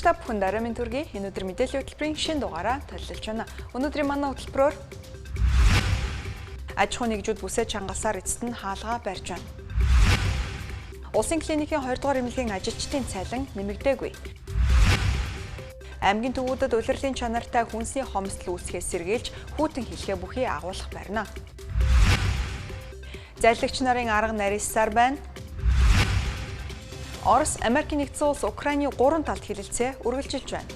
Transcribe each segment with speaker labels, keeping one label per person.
Speaker 1: Сонсогч та бүхэнд Арамын төргийн энэ өдөр мэдээллийн хөтөлбөрийн шинэ дугаараа танилцуулж байна. Өнөөдрийн манай хөтөлбөрөөр аж ахуйн нэгжүүд бүсээ чангалсаар эцэст нь хаалгаа барьж байна. Улсын клиникийн 2 дугаар эмнэлгийн ажилчдын цалин нэмэгдээгүй. Аймгийн төвүүдэд улирлын чанартай хүнсний хомсдол үүсгэхээс сэргийлж хүүтэн хэлхээ бүхий агуулах барина. Зарлагч нарын арга нарийсаар байна. Орос, Америкийн нэгдсэн улс Украины 3 талд хилэлцээ үргэлжилж байна.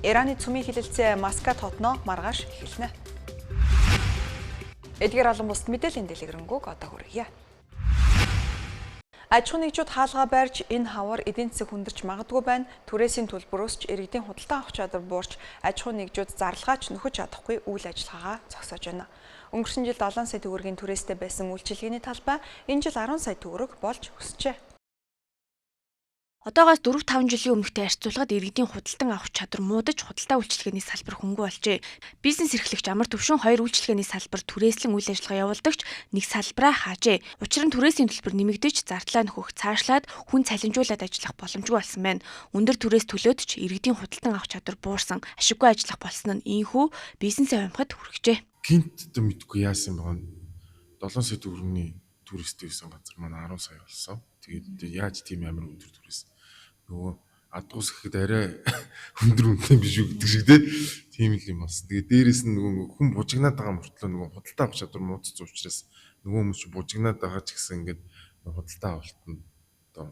Speaker 1: Ираны цөмийн хилэлцээ Маскат хотноо маргааш эхэлнэ. Эдгээр олон бусд мэдээллийн дэлгэрэнгүй одоо хүргье. Аж ахуйн нэгжүүд хаалгаа барьж энэ хавар эдийн засаг хүндэрч магадгүй байна. Түрээсийн төлбөрөөс ч иргэдийн худалдан авах чадвар буурч аж ахуйн нэгжүүд зарлагаач нөхөж чадахгүй үйл ажиллагаагаа зогсоож байна. Өнгөрсөн жил 7 сая төгрөгийн түрээстэй байсан үйлчилгээний талбай энэ жил 10 сая төгрөг болж өсчээ.
Speaker 2: Одоогоос 4-5 жилийн өмнөхтэй харьцуулахад иргэдийн худалдан авах чадвар муудаж худалдаа үйлчилгээний салбар хөнгө болжээ. Бизнес эрхлэгч амар төвшин 2 үйлчилгээний салбар түрээслэн үйл ажиллагаа явуулдагч нэг салбараа хаажээ. Учир нь түрээсийн төлбөр нэмэгдэж зардлаа нөхөх цаашлаад хүн цалинжуулаад ажиллах боломжгүй болсон байна. Өндөр түрээс төлөөд ч иргэдийн худалдан авах чадвар буурсан, ашиггүй ажиллах болсон нь ийхүү бизнесээ хуймахад хүргэжээ.
Speaker 3: Гинт мэдгүй яасан байгаа нь 7 сая төгрөгийн түрээстэй байсан газар манай 10 сая болсон. Тэгээд яаж тийм амар өндөр түрээс нөгөө адгуус гэхэд арай өндөр үнэтэй биш үү гэдэг шиг тийм л юм болсон. Тэгээд дээрэс нь нөгөө хүн бужигнаад байгаа мөртлөө нөгөө худалдаа авах чадвар муудсан учраас нөгөө хүмүүс ч бужигнаад байгаа ч гэсэн ингээд худалдаа авалт нь одоо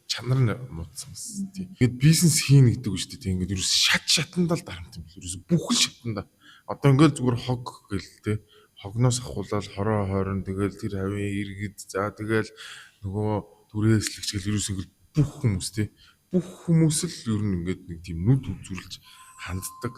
Speaker 3: чанар нь муудсан байна. Тэгээд бизнес хийнэ гэдэг үг шүү дээ. Ингээд ерөөс шатандаа л дарамт юм. Ерөөс бүхэл шатандаа. Одоо ингээд зүгээр хог гээл хогноос ахуулаад хороо хойрон тэгэл тэр хавийн иргэд за тэгэл нөгөө түрээслэгч гэл ерөөс ингээд бүх хүмүүс бүх хүмүүс л ер нь ингээд нэг тийм нүд үзүүлж ханддаг.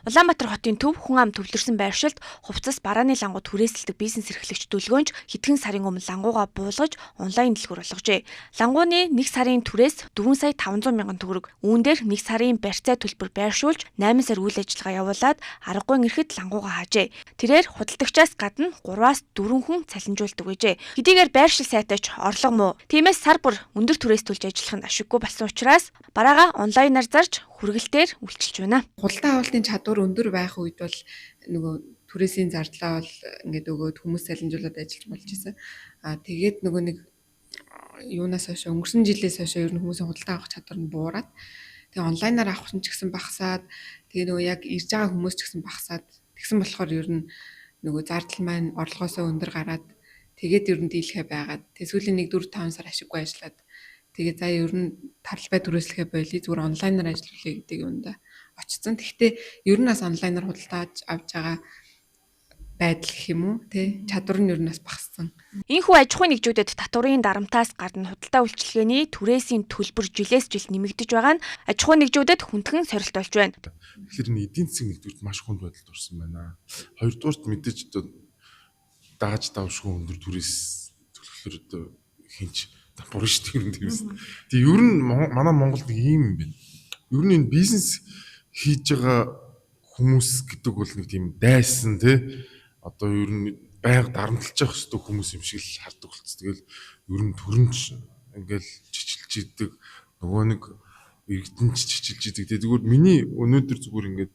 Speaker 2: Улаанбаатар хотын төв хүн ам төвлөрсөн байршилд хувцас барааны лангуу түрээсэлдэг бизнес эрхлэгч төлгөөнч хэдхэн сарын өмнө лангууга буулгаж онлайн дэлгүүр болгожээ. Лангууны 1 сарын түрээс 4 сая 500 мянган төгрөг, үүн дээр 1 сарын барьцаа төлбөр байршуулж 8 сар үйл ажиллагаа явуулаад аргагүй ирэхэд лангууга хаажээ. Тэрээр худалдагчаас гадна 3-аас 4 хүн цалинжуулдаг байжээ. Хэдийгээр байршил сайтай ч орлого муу. Тиймээс сар бүр өндөр түрээс төлж ажиллах нь ашиггүй болсон учраас бараагаа онлайнаар зарж хүргэлтээр үйлчилж байна.
Speaker 4: Худалдаа авалтын чадвар өндөр байх үед бол нөгөө түрээсийн зардлаа бол ингээд өгөөд хүмүүс цалинжуулаад ажиллаж болж исэн. Тэгээд нөгөө нэг юунаас хойш өнгөрсөн жилээс хойш ер нь хүмүүсийн худалдаа авах чадвар нь буураад тэгээ онлайнаар авах нь ч гэсэн багасаад тэгээ нөгөө яг ирж байгаа хүмүүс ч гэсэн багасаад тэгсэн болохоор ер нь нөгөө зардал маань орлогоосоо өндөр гараад тэгээд ер нь дийлхэ байгаад тэгээ сүүлийн 1-4-5 сар ашиггүй ажиллаад тэгээ за ер нь таралбай түрээслэхэ болий зүгээр онлайнаар ажиллуулъя гэдэг юм да очсон. Гэхдээ ер нь бас онлайнаар худалдаа авч байгаа байдал гэх юм уу тий чадвар нь ер нь бас багассан.
Speaker 2: Ийхүү аж ахуйн нэгжүүдэд татварын дарамтаас гадна худалдаа үйлчилгээний түрээсийн төлбөр жилээс жил нэмэгдэж байгаа нь аж ахуйн нэгжүүдэд хүндхэн сорилт болж байна.
Speaker 3: Тэгэхээр энэ эдийн засгийн нэгдүгürt маш хүнд байдалд орсон байна. Хоёрдугаарт мэдээж одоо дааж давшгүй өндөр түрээс төлөхлөөр одоо хинч буруу шүү дээ. Тэгээ ер нь манай Монголд нэг юм байна. Ер нь энэ бизнес хийж байгаа хүмүүс гэдэг бол нэг тийм дайсан тий одоо ер нь байнга дарамтлаж явах хэрэгтэй хүмүүс юм шиг л хардаг болц. Тэгэл ер нь төрөнч ингээл чичилж идэг нөгөө нэг иргэдэн чичилж идэг. Тэгээ зүгээр миний өнөөдөр зүгээр ингээд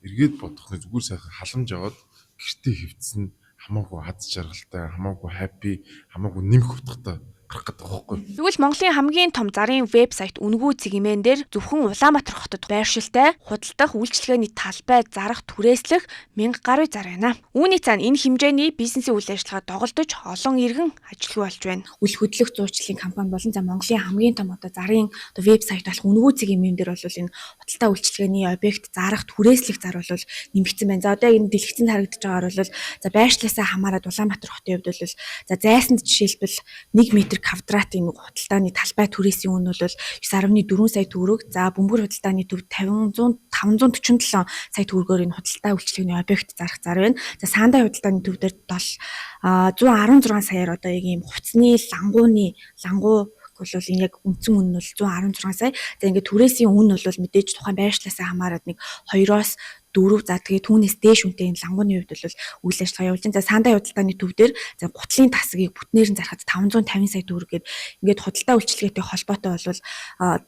Speaker 3: эргээд бодох нэг зүгээр сайхан халамж аваад гэртээ хөвцсөн хамаагүй аз жаргалтай хамаагүй happy хамаагүй нэмэх утгатай
Speaker 2: Тэгвэл Монголын хамгийн том зарын вебсайт Үнгүү цэгмэн дээр зөвхөн Улаанбаатар хотод байршилтай худалдах үйлчилгээний талбай зарах түрээслэх 1000 гаруй зар байна. Үүний цаана энэ хэмжээний бизнесийн үйл ажиллагаа доголдож олон иргэн ажилгүй болж байна. Үл хөдлөх зуучлалын компани болон за Монголын хамгийн том одоо зарын одоо вебсайт болох Үнгүү цэгмэн дээр бол энэ худалдаа үйлчилгээний объект зарах түрээслэх зар бол нэмэгдсэн байна. За одоо энэ дэлгэцэнд харагдаж байгаагаар бол за байршлаасаа хамаарат Улаанбаатар хотын хувьд бол за зайсанд жишээлбэл 1 м квадратын худалдааны талбай түрээсийн үн бол 9.4 сая төгрөг. За бөмбөр худалдааны төв 547 сая төгрөгөөр энэ худалдаа үйлчилгээний объект зарах зар байна. За саандай худалдааны төв дээр 116 саяар одоо яг ийм хувцсны лангуу бол энэ яг үндсэн үн нь бол 116 сая. За ингээд түрээсийн үн бол мэдээж тухайн байршлаасаа хамаарат нэг 2-оос 4 за тэгээ түүнээс дээш үнэтэй энэ лангууны хувьд бол үйл ажиллагаа явуулж байна. За саандай худалдааны төв дээр за гутлын тасгийг бүтнээр нь зархад 550 сая төгрөг гээд ингээд худалдаа үйлчилгээтэй холбоотой бол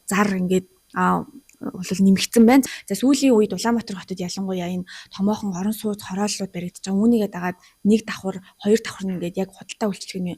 Speaker 2: зар ингээд бол нэмэгдсэн байна. За сүүлийн үед Улаанбаатар хотод ялангуяа энэ томоохон орон сууц хорооллууд баригдаж байгаа. Үүнийгээ дагаад нэг давхар, хоёр давхар ингээд яг худалдаа үйлчилгээний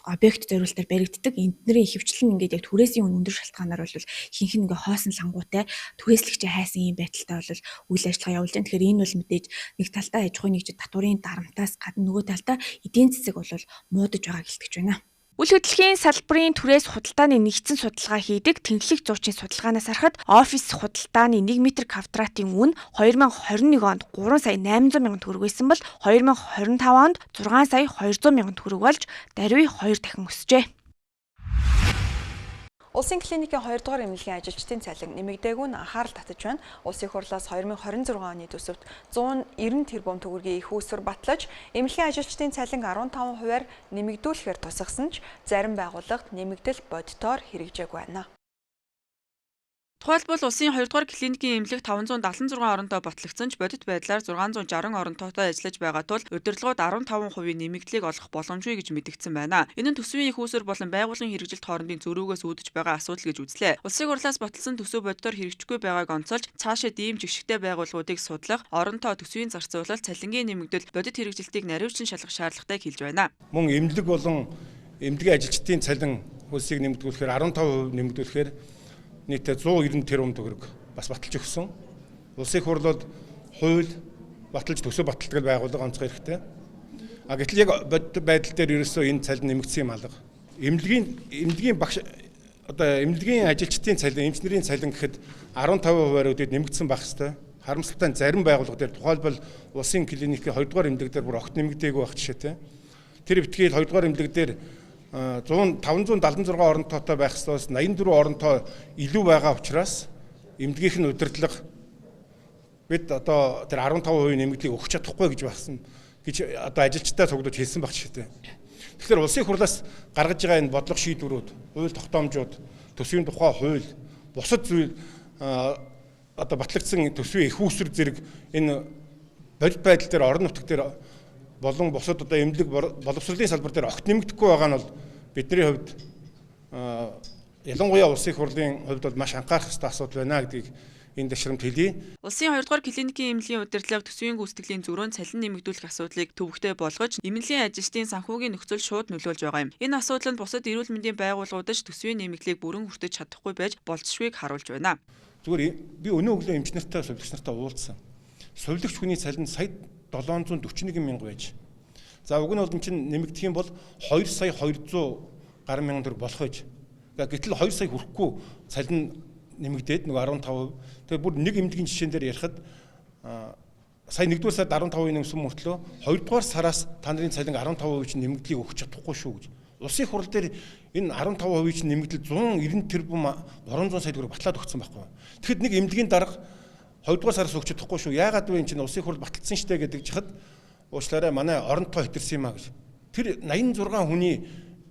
Speaker 2: объект зориулалтаар баригддаг. Энднэрийн ихэвчлэн ингээд яг түрээсийн өндөр шалтгаанаар бол ихэнх нь ингээ хоосон лангуутай түрээслэгч хайсан юм байдалтай бол үйл ажиллагаа явуулж байна. Тэгэхээр энэ бол мэдээж нэг талдаа аж ахуйн нэгжид татварын дарамтаас гадна нөгөө талдаа эдийн засаг бол муудаж байгааг илтгэж байна. Үйл хөдлөлийн салбарын түрээс худалдааны нэгдсэн судалгаа хийдэг Тэнхлэг зуучийн судалгаанаас харахад офис худалдааны 1 м квадратын үн 2021 онд 3 сая 800 мянган төгрөг байсан бол 2025 онд 6 сая 200 мянган төгрөг болж даруй 2 дахин өсжээ.
Speaker 1: Улсын клиникийн 2 дугаар эмнэлгийн ажилчдын цалин нэмэгдээгүй нь анхаарал татаж байна. Улсын их хурлаас 2026 оны төсөвт 190 тэрбум төгрөгийн их үүсвэр батлаж, эмнэлгийн ажилчдын цалин 15%-аар нэмэгдүүлэхээр тусгасан ч зарим байгууллагад нэмэгдэл бодитоор хэрэгжээгүй байна.
Speaker 5: Тухайлбал улсын 2 дугаар клиникийн эмнэлэг 576 оронтой батлагдсан ч бодит байдлаар 660 оронтойтой ажиллаж байгаа тул удирдлагууд 15% нэмэгдлийг олох боломжгүй гэж мэдэгдсэн байна. Энэ нь төсвийн их үүсвэр болон байгууллагын хэрэгжилт хоорондын зөрүүгөөс үүдэж байгаа асуудал гэж үзлээ. Улсын хурлаас баталсан төсөв бодитоор хэрэгжихгүй байгааг онцолж цаашаа ийм жигшигтэй байгууллагуудыг судлах, оронтой төсвийн зарцуулалт, цалингийн нэмэгдэл, бодит хэрэгжилтийг наривчлан шалгах шаардлагатай хэлж байна.
Speaker 6: Мөн эмнэлэг болон эмнэлгийн ажилчдын цалин хөлсийг нэмэгдүүлэхээр 15% нэмэгдүүлэхээр нийтдээ 190 тэрбум төгрөг бас баталж өгсөн. Улсын их хурлууд хууль баталж төсөв баталдаг байгууллага онцгой хэрэгтэй. Гэтэл яг бодит байдал дээр ерөөсөө энэ цалин нэмэгдсэн юм алга. Эмнэлгийн багш эмнэлгийн ажилчдын цалин, эмчнэрийн цалин гэхэд 15%-аар өдөөд нэмэгдсэн байх ёстой. Харамсалтай зарим байгууллага дээр тухайлбал улсын клиникийн 2 дугаар эмнэлэг дээр бүр огт нэмэгдээгүй байх жишээтэй. Тэр битгий 2 дугаар эмнэлэг дээр 576 оронтойтой байх ёстоос 84 оронтой илүү байгаа учраас эмнэлгийнх нь удирдлага бид одоо тэр 15% нэмэгдлийг өгч чадахгүй гэж байсан гэж одоо ажилчтай цуглаж хэлсэн баг жишээтэй. Тэгэхээр улсын хурлаас гаргаж байгаа энэ бодлого шийдвэрүүд, хууль тогтоомжууд, төсвийн тухай хууль, бусад зүйл одоо батлагдсан төсвийн их үүсвэр зэрэг энэ бодит байдал дээр орон нутаг дээр болон бусад одоо эмнэлэг боловсролын салбар дээр огт нэмэгдэхгүй байгаа нь бол бидний хувьд ялангуяа улсын их хурлын хувьд бол маш анхаарах ёстой асуудал байна гэдгийг энэ дэвшрамд хэлье.
Speaker 5: Улсын 2 дугаар клиникийн эмнэлгийн удирдлага төсвийн гүйцэтгэлийн зүрөөн цалин нэмэгдүүлэх асуудлыг төвөгтэй болгож, эмнэлгийн ажилчдын санхүүгийн нөхцөл шууд нөлөөлж байгаа юм. Энэ асуудал нь бусад эрүүл мэндийн байгууллагуудад төсвийн нэмэгдлийг бүрэн хүртэж чадахгүй байж болцшгүйг харуулж байна.
Speaker 6: Зүгээр би өнөө өглөө эмч нартай сувилагч нартай уулзсан. Сувилагч хүний цалин сая 741 мянга байж. За уг нь бол энэ чинь нэмэгдэх юм бол 2 сая 200 гаруй мянган төгрөг болох байж. Гэтэл 2 сая хүрэхгүй цалин нэмэгдээд нөгөө 15%. Тэгээ бүр нэг эмнэлгийн жишээн дээр ярихад сая 1-р сард 15% нэмсэн мөртлөө 2-р сараас та нарын цалин 15% чинь нэмэгдлийг өгч чадахгүй шүү гэж. Улсын их хурл дээр энэ 15% чинь нэмэгдэл 190 тэрбум 300 сая төгрөг батлаад өгсөн байхгүй. Тэгэхэд нэг эмнэлгийн дарга 2-р сараас өгч чадахгүй шүү. Яагаад вэ энэ чинь улсын хурл баталсан штэ гэдэг жихад уучлаарай манай оронтой хэтэрсэн юм а гэж. Тэр 86 хүний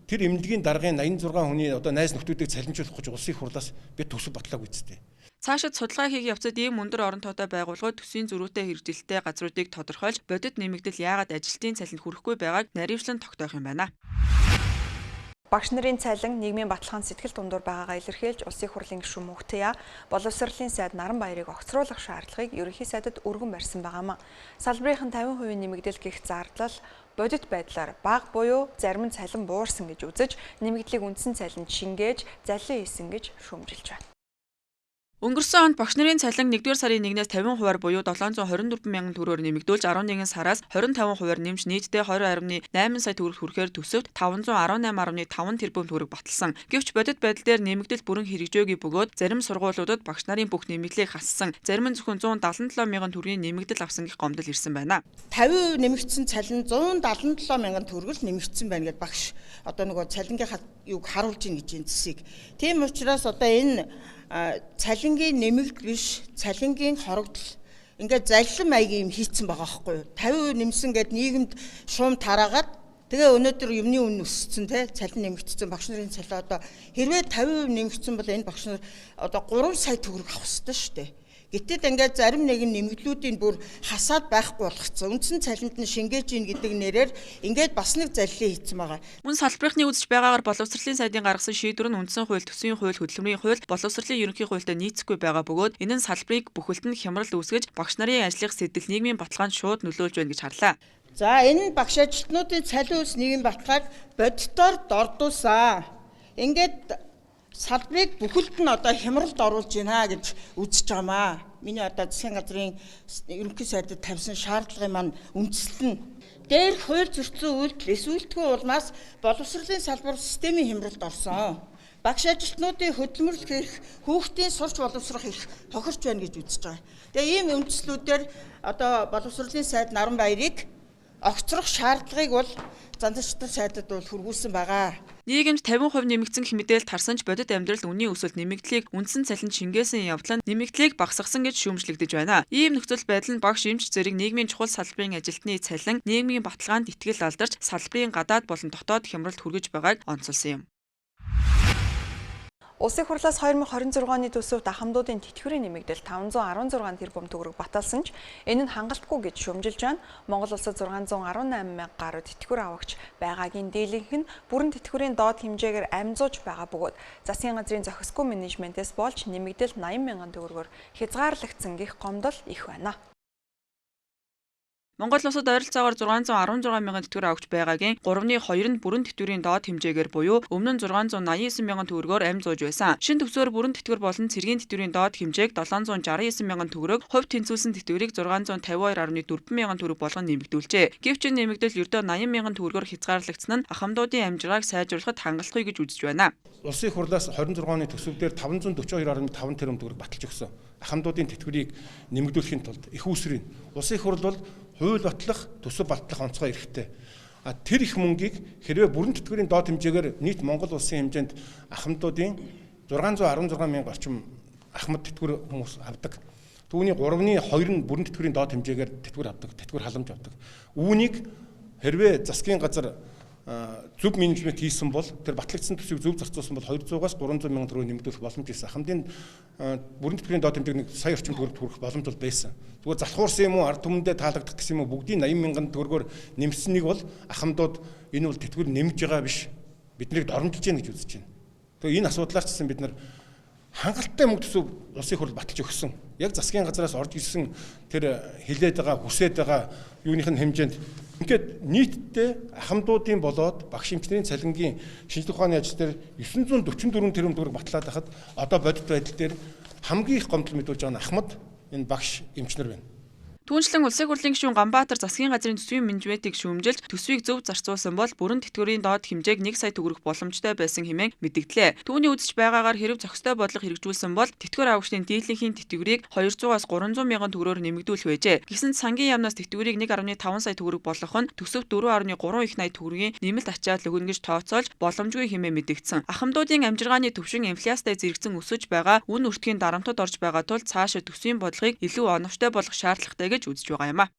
Speaker 6: тэр эмнэлгийн даргын 86 хүний одоо найз нөхдүүдийг цалинжуулах гэж улсын их хурлаас бид төсөв батлаагүй үсттэй.
Speaker 5: Цаашид судалгаа хийх явцад ийм өндөр оронтойтой байгууллагууд төсвийн зөрүүтэй хэрэгжилттэй газруудыг тодорхойлж, бодит нэмэгдэл яагаад ажилтны цалинд хүрэхгүй байгааг наривчлан тогтоох юм байна.
Speaker 1: Багш нарын цалин нийгмийн баталгаанд сэтгэл дундуур байгаагаа илэрхийлж улсын хурлын гишүүн Мөнхтөя боловсролын сайд Наранбаярыг огцруулах шаардлагыг ерөнхий сайдад өргөн барьсан байгаамаа. Салбарын 50% нэмэгдэл гэх зардал бодит байдлаар бага буюу зарим нь цалин буурсан гэж үзэж нэмэгдлийг үндсэн цалинд шингээж заллин хийсэн гэж шүүмжилж байна.
Speaker 5: Өнгөрсөн онд багш нарын цалин 1-р сарын 1-ээс 50%-аар буюу 724 мянган төгрөгөөр нэмэгдүүлж 11 сараас 25%-аар нэмж нийтдээ 20.8 сая төгрөг хүрэхээр төсөвт 518.5 тэрбум төгрөг баталсан. Гэвч бодит байдал дээр нэмэгдэл бүрэн хэрэгжээгүй бөгөөд зарим сургуулиудад багш нарын бүх нэмэгдлийг хассан, зарим нь зөвхөн 177 мянган төгрөгийн нэмэгдэл авсан гэх гомдол ирсэн байна.
Speaker 7: 50% нэмэгдсэн цалин 177 мянган төгрөг нэмэгдсэн байна гэдээ багш одоо нөгөө цалингийнхаа юуг харуулж ийн гэж энэ зэсийг. Тийм учраас одоо энэ цалингийн нэмэгдэл биш, цалингийн хорогдол ингээд заллин маягийн юм хийцэн байгаа байхгүй юу? 50% нэмсэн гэд нийгэмд шуум тараагаад тэгээ өнөөдөр юмны үн өссөн те цалин нэмэгдсэн багш нарын цалин одоо хэрвээ 50% нэмэгдсэн бол энэ багш нар одоо 3 сая төгрөг авах ёстой шүү дээ. Гэтэл ингээд зарим нэгэн нэмэгдлүүдийн бүр хасаад байхгүй болгоцсон. Үндсэн цалинд нь шингээж ийн гэдэг нэрээр ингээд бас нэг залилаа хийцэн байгаа.
Speaker 5: Мөн салбарынхны үзэж байгаагаар боловсролын сайдын гаргасан шийдвэр нь үндсэн хууль, төсвийн хууль, хөдөлмөрийн хууль, боловсролын ерөнхий хуультай нийцэхгүй байгаа бөгөөд энэ нь салбарыг бүхэлд нь хямрал үүсгэж багш нарын ажлын сэтэл нийгмийн баталгаанд шууд нөлөөлж байна гэж харлаа.
Speaker 7: За энэ нь багш ажилтнуудын цалин үйлс нийгмийн баталгааг бодитоор дордуулсан. Ингээд салбарыг бүхэлд нь одоо хямралд оруулж байна гэж үзэж байгаамаа. Миний одоо засгийн газрын ерөнхий сайдад тавьсан шаардлагын маань үндэслэл нь дээр хууль зөрчсөн үйлдэл эсвэл улмаас боловсролын салбар системийн хямралд орсон. Багш ажилтнуудын хөдөлмөрлөх эрх, хүүхдийн сурч боловсрох эрх тохирч байна гэж үзэж байгаа. Тэгээ ийм үндэслэлүүдээр одоо боловсролын сайд Наран Баярыг огцрох шаардлагыг бол занзарчдын сайдад бол хүргүүлсэн байгаа.
Speaker 5: Нийгэмд 50% нэмэгдсэн хэмэдээл тарсанч бодит амьдрал үнийн өсөлт нэмэгдлийг үндсэн цалин шингээсэн явдал нь нэмэгдлийг багасгасан гэж шүүмжлэгдэж байна. Ийм нөхцөл байдал нь багш эмч зэрэг нийгмийн чухал салбарын ажилтны цалин нийгмийн баталгаанд итгэл алдарч салбарын гадаад болон дотоод хямралд хүргэж байгааг онцолсон юм.
Speaker 1: Улсын хурлаас 2026 оны төсөвт ахмадуудын тэтгэврийн нэмэгдэл 516 тэрбум төгрөг баталсан ч энэ нь хангалтгүй гэж шүүмжилж байна. Монгол улсад 618 мянга гаруй тэтгэвэр авагч байгаагийн дийлэнх нь бүрэн тэтгэврийн доод хэмжээгээр амжуулж байгаа бөгөөд засгийн газрын зохисгүй менежментээс болж нэмэгдэл 80 мянган төгрөгөөр хязгаарлагдсан гэх гомдол их байна.
Speaker 5: Монгол улсад ойролцоогоор 616 мянган тэтгэвэр авагч байгаагийн 3/2 нь бүрэн тэтгэврийн доод хэмжээгээр буюу өмнө нь 689 мянган төгрөгөөр амжуулж байсан. Шинэ төсвөөр бүрэн тэтгэвэр болон цэргийн тэтгэврийн доод хэмжээг 769 мянган төгрөг, хувь тэнцвүүлсэн тэтгэврийг 652.4 мянган төгрөг болгон нэмэгдүүлжээ. Гэвч энэ нэмэгдэл ердөө 80 мянган төгрөгөөр хязгаарлагдсан нь ахмадуудын амжиргааг сайжруулахад хангалтгүй гэж үзэж байна.
Speaker 6: Улсын хурлаас 26 оны төсөвдөр 542.5 тэрбум төгрөг баталж өгсөн. Ахмадуудын тэтгэврийг нэмэгдүүлэхийн тулд их үүсвэрийн улсын хурл бол хууль батлах, төсөв батлах онцгой эрхтэй. Тэр их мөнгийг хэрвээ бүрэн тэтгэврийн доод хэмжээгээр нийт Монгол улсын хэмжээнд ахмадуудын 616 мянга орчим ахмад тэтгэвэр хүмүүс авдаг. Түүний 3/2 нь бүрэн тэтгэврийн доод хэмжээгээр тэтгэвэр авдаг, тэтгэвэр халамж авдаг. Үүнийг хэрвээ засгийн газар зөв менежмент хийсэн бол тэр батлагдсан төсвийг зөв зарцуулсан бол 200-аас 300 мянган төгрөг нэмэгдүүлэх боломж байсан. Ахмадын бүрэн тэтгэврийн доод хэмжээг 1 сая орчим төгрөг хүрэх боломж бол байсан. Зүгээр залхуурсан юм уу, ард түмэндээ таалагдах гэсэн юм уу, бүгдийг 80 мянган төгрөгөөр нэмсэнийг бол ахмадууд энэ бол тэтгэвэр нэмж байгаа биш. Биднийг доромжилж гэнэ гэж үзэж байна. Тэгээ энэ асуудлаас ч гэсэн бид нар хангалттай мөнгө төсөв улсын хурл баталж өгсөн. Яг засгийн газраас орж ирсэн тэр хилээд байгаа, хүсээд байгаа юуных нь хэмжээнд ингээд нийтдээ ахмадуудын болоод багш эмчнэрийн цалингийн шинжилгээ ухааны ажил дээр 944 тэрбум төгрөг батлаад байхад одоо бодит байдал дээр хамгийн их гомдол мэдүүлж байгаа нь ахмад энэ багш эмчнэр байна.
Speaker 5: Түүнчлэн улсын хурлын гишүүн Ганбаатар засгийн газрын төсвийн менежментийг шүүмжилж төсвийг зөв зарцуулсан бол бүрэн тэтгэврийн доод хэмжээг 1 сая төгрөг боломжтой байсан хэмээн мэдгдлээ. Түүний үзэж байгаагаар хэрэв зохистой бодлого хэрэгжүүлсэн бол тэтгэвэр авагчдын дийлэнхийн тэтгэврийг 200-аас 300 мянган төгрөгөөр нэмэгдүүлэх байжээ. Гэсэн сангийн яамнаас тэтгэврийг 1.5 сая төгрөг болгох нь төсөв 4.3 их 80 төгрөгийн нэмэлт ачаал өгнө гэж тооцоолж боломжгүй хэмээн мэдэгдсэн. Ахмадуудын амжиргааны төвшин инфляцтай зэрэгцэн өсөж байгаа үн өртгийн дарамтад орж байгаа тул цаашаа төсвийн бодлогыг илүү оновчтой болгох шаардлагатай гэж үзэж байгаа юм а.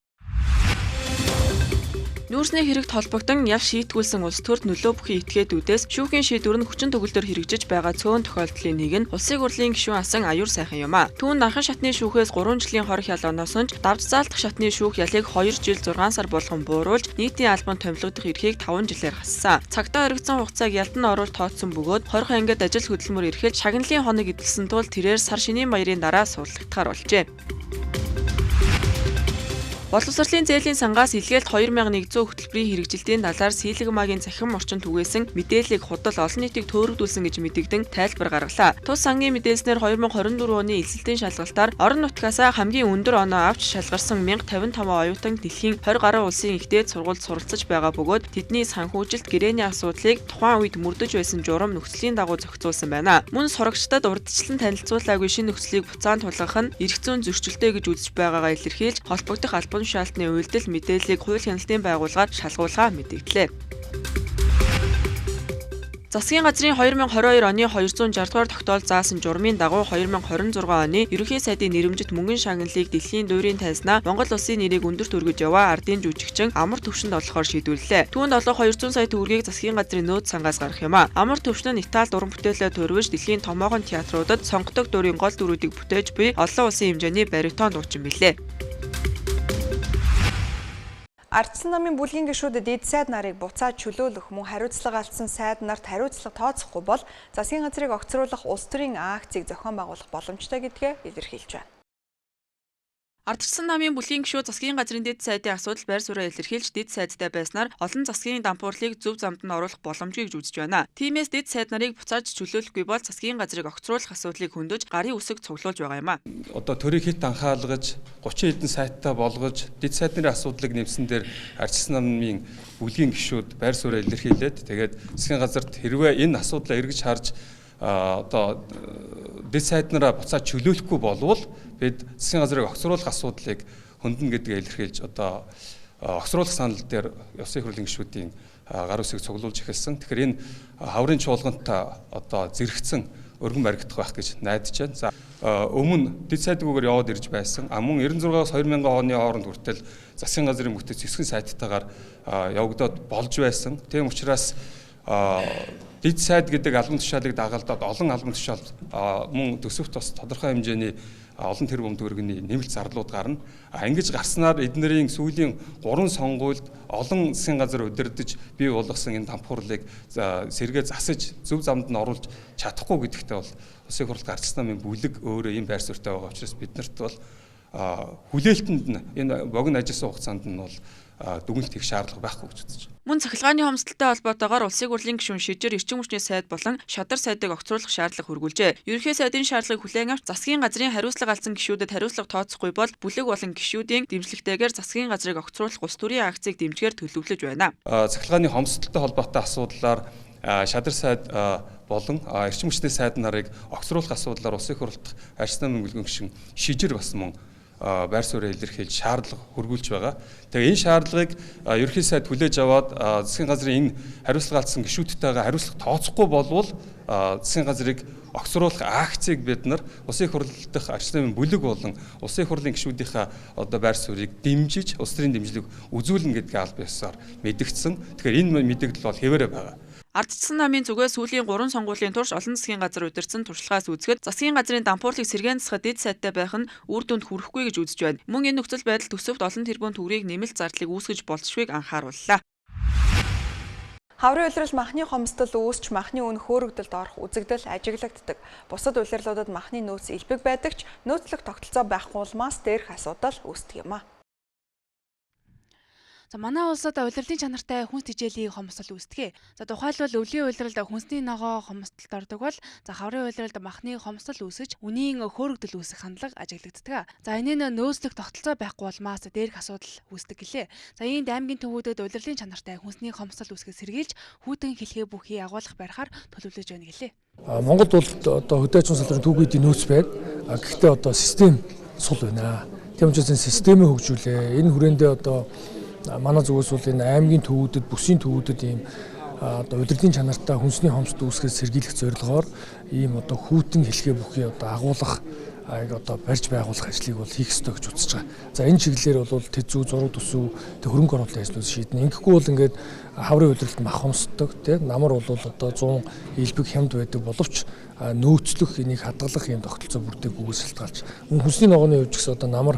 Speaker 5: Нүүрсний хэрэгт холбогдсон ял шийтгүүлсэн улс төрд нөлөө бүхий этгээдүүдээс шүүхийн шийдвэр нь хүчин төгөлдөр хэрэгжиж байгаа цөөн тохиолдлын нэг нь улсын хурлын гишүүн асан аюур сайхан юм а. Түүн нархан шатны шүүхээс 3 жилийн хорих ял оноосонч давж заалтах шатны шүүх ялыг 2 жил 6 сар болгон бууруулж нийтийн албанд томилогдох эрхийг 5 жилээр хассан. Цагтаа өргөцсөн хугацааг ялд нь оруулж тооцсон бөгөөд 20 ангид ажил хөдөлмөр эрхэлж шагналын хоног эдэлсэн тул тэрээр сар шинийн баярын дараа суулгагдахаар болжээ. Боловсролын зээлийн сангаас илгээлт 2100 хөтөлбөрийн хэрэгжилтийн талаар Сийлэгмаагийн захин орчин түгээсэн мэдээллийг худал олон нийтийг төөрөгдүүлсэн гэж мэдэгдэн тайлбар гаргалаа. Тус сангийн мэдээлснээр 2024 оны эсэлтийн шалгалтаар орон нутгаасаа хамгийн өндөр оноо авч шалгарсан 1055 оюутан дэлхийн 20 гаруй улсын ихтэй сургуульд суралцж байгаа бөгөөд тэдний санхүүжилт гэрээний асуудлыг тухайн үед мөрдөж байсан журам нөхцөлийн дагуу зохицуулсан байна. Мөн сурагчдад урьдчилан танилцуулаагүй шинэ нөхцөлийг буцаан тулгах нь эрх зүйн зөрчилтэй гэж үзэж байгаагаа илэрхийлж холбогдох албан шаалтны үйлдэл мэдээллийг хууль хяналтын байгууллагаар шалгуулгаа мэдэгдлээ. Засгийн газрын 2022 оны 260 дугаар тогтоол заасан журмын дагуу 2026 оны ерөнхий сайдын нэрэмжит мөнгөн шагналыг дэлхийн дуурийн тайзнаа Монгол улсын нэрийг өндөрт өргөж яваа ардын жүжигчин Амар Төвшөнд олохоор шийдвэрлэлээ. Түүнд олох 200 сая төгрөгийг засгийн газрын нөөц сангаас гаргах юм а. Амар Төвшин нь Итали уран бүтээлээ төрөвж дэлхийн томоохон театруудад сонгодог дуурийн гол дүрүүдийг бүтээж буй олон улсын хэмжээний баритон дуучин билээ.
Speaker 1: Ардсан намын бүлгийн гишүүдэд эд сайд нарыг буцаад чөлөөлөх мөн хариуцлага алдсан сайд нарт хариуцлага тооцохгүй бол засгийн газрыг огцруулах улс төрийн акцийг зохион байгуулах боломжтой гэдгээ илэрхийлж байна.
Speaker 5: Ардчсан намын бүлгийн гишүүд засгийн газрын дэд сайдын асуудал байр сууриа илэрхийлж дэд сайдтай байснаар олон засгийн дампуурлыг зөв замд нь оруулах боломжийг үзэж байна. Тиймээс дэд сайд нарыг буцааж чөлөөлөхгүй бол засгийн газрыг огцруулах асуудлыг хөндөж гарын үсэг цуглуулж байгаа юм а.
Speaker 8: Одоо төрийг хит анхаалгаж 30 хэдэн сайтаа болгож дэд сайд нарын асуудлыг нэмсэн дээр ардчсан намын бүлгийн гишүүд байр сууриа илэрхийлээд тэгээд засгийн газарт хэрвээ энэ асуудлаа эргэж харж одоо дэд сайд нараа буцаад чөлөөлөхгүй болвол бид засгийн газрыг огцруулах асуудлыг хөндлөн гэдгээ илэрхийлж одоо огцруулах санал дээр Улсын хурлын гишүүдийн гар үсгийг цуглуулж эхэлсэн. Тэгэхээр энэ хаврын чуулгантай одоо зэрэгцэн өргөн баригдах байх гэж найдаж байна. За өмнө дэд сайдгүйгээр яваад ирж байсан. Мөн 96-аас 2000 оны хооронд хүртэл засгийн газрын бүтэц зэвсгэн сайттайгаар явагдаад болж байсан. Тийм учраас дэд сайд гэдэг албан тушаалыг дагалдаад олон албан тушаал мөн төсөвт бас тодорхой хэмжээний олон тэрбум төгрөгийн нэмэлт зарлууд гарна. Ингэж гарснаар эднэрийн сүүлийн 3 сонгуульд олон засгийн газар удирдах бий болгосон энэ дампуурлыг сэргээ засаж зөв замд нь оруулж чадахгүй гэдэгтээ бол Улсын хурлд ардчсан намын бүлэг өөрөө ийм байр суурьтай байгаа учраас биднэрт бол хүлээлтэнд нь энэ богино ажилласан хугацаанд нь бол дүгнэлт хийх шаардлага байхгүй гэж үзэж байна.
Speaker 5: Мөн цахилгааны хомсдолтой холбоотойгоор Улсын хурлын гишүүн шижир эрчим хүчний сайд болон шадар сайдыг огцруулах шаардлага хөргүүлжээ. Ерөнхий сайдын шаардлагыг хүлээн авч засгийн газрын хариуцлага алдсан гишүүдэд хариуцлага тооцохгүй бол бүлэг болон гишүүдийн дэмжлэгтэйгээр засгийн газрыг огцруулах улс төрийн акцийг дэмжгээр төлөвлөж байна.
Speaker 8: Цахилгааны хомсдолтой холбоотой асуудлаар шадар сайд болон эрчим хүчний сайд нарыг огцруулах асуудлаар Улсын хурлд ардчсан намын бүлгийн гишүүн шижир бас мөн байр суурьа илэрхийлж шаардлага хөргүүлж байгаа. Тэгээ энэ шаардлагыг ерөнхий сайд хүлээж аваад засгийн газрын энэ хариуцлага алдсан гишүүдтэйгээ хариуцлага тооцохгүй болвол засгийн газрыг огцруулах акцийг бид нар Улсын хурл дахь ардчсан намын бүлэг болон Улсын хурлын гишүүдийнхээ одоо байр суурийг дэмжиж улс төрийн дэмжлэг үзүүлнэ гэдгийг аль биесээр мэдгдсэн. Тэгэхээр энэ мэдээлэл бол хэвээрээ байгаа.
Speaker 5: Ардчсан намын зүгээс сүүлийн 3 сонгуулийн турш олон засгийн газар удирдсан туршлагаас үзэхэд засгийн газрын дампуурлыг сэргээн засахад дэд сайдтай байх нь үр дүнд хүрэхгүй гэж үзэж байна. Мөн энэ нөхцөл байдал төсөвт олон тэрбум төгрөгийг нэмэлт зардлыг үүсгэж болзошгүйг анхаарууллаа.
Speaker 1: Хаврын улирал махны хомсдол үүсч махны үн хөөрөгдөлд орох үзэгдэл ажиглагддаг. Бусад улирлуудад махны нөөц элбэг байдаг ч нөөцлөх тогтолцоо байхгүй улмаас дээрх асуудал үүсдэг юм а.
Speaker 2: За манай улсад улирлын чанартай хүнс тижээлийн хомсдол үүсдэг. За тухайлбал өвлийн улиралд хүнсний ногоо хомсдолд ордог бол за хаврын улиралд махны хомсдол үүсэж үнийн хөөрөгдөл үүсэх хандлага ажиглагддаг. За энэ нь нөөцлөх тогтолцоо байхгүй улмаас дээрх асуудал үүсдэг гэлээ. За ийм аймгийн төвүүдэд улирлын чанартай хүнсний хомсдол үүсгэж сэргийлж хүүтэн хэлхээ бүхий агуулгах барихаар төлөвлөж байна гэлээ.
Speaker 9: Монголд бол одоо хөдөөж салбарын түүхийдийн нөөц байна. Гэхдээ одоо систем сул байна. Тийм учраас энэ системийг хөгжүүлээ. Энэ хүрээндээ одоо манай зүгээс бол энэ аймгийн төвүүдэд, бүсийн төвүүдэд ийм одоо удирдлагын чанартай хүнсний хомсдол үүсгэж сэргийлэх зорилгоор ийм одоо хүүтэн хэлхээ бүхий одоо агуулгах одоо барьж байгуулах ажлыг бол хийх ёстой гэж үзэж байгаа. За энэ чиглэлээр бол тэзүү, зураг төсөв, хөрөнгө оруулалтын ажлууд шийднэ. Ингэхгүй бол ингээд хаврын удирдалд мах хомсддог, тийм намар бол одоо 100 элбэг хямд байдаг боловч нөөцлөх энийг хадгалах ийм тогтолцоо бүрдээгүй шалтгаалж. Хүнсний ногооны хувьд ч гэсэн одоо намар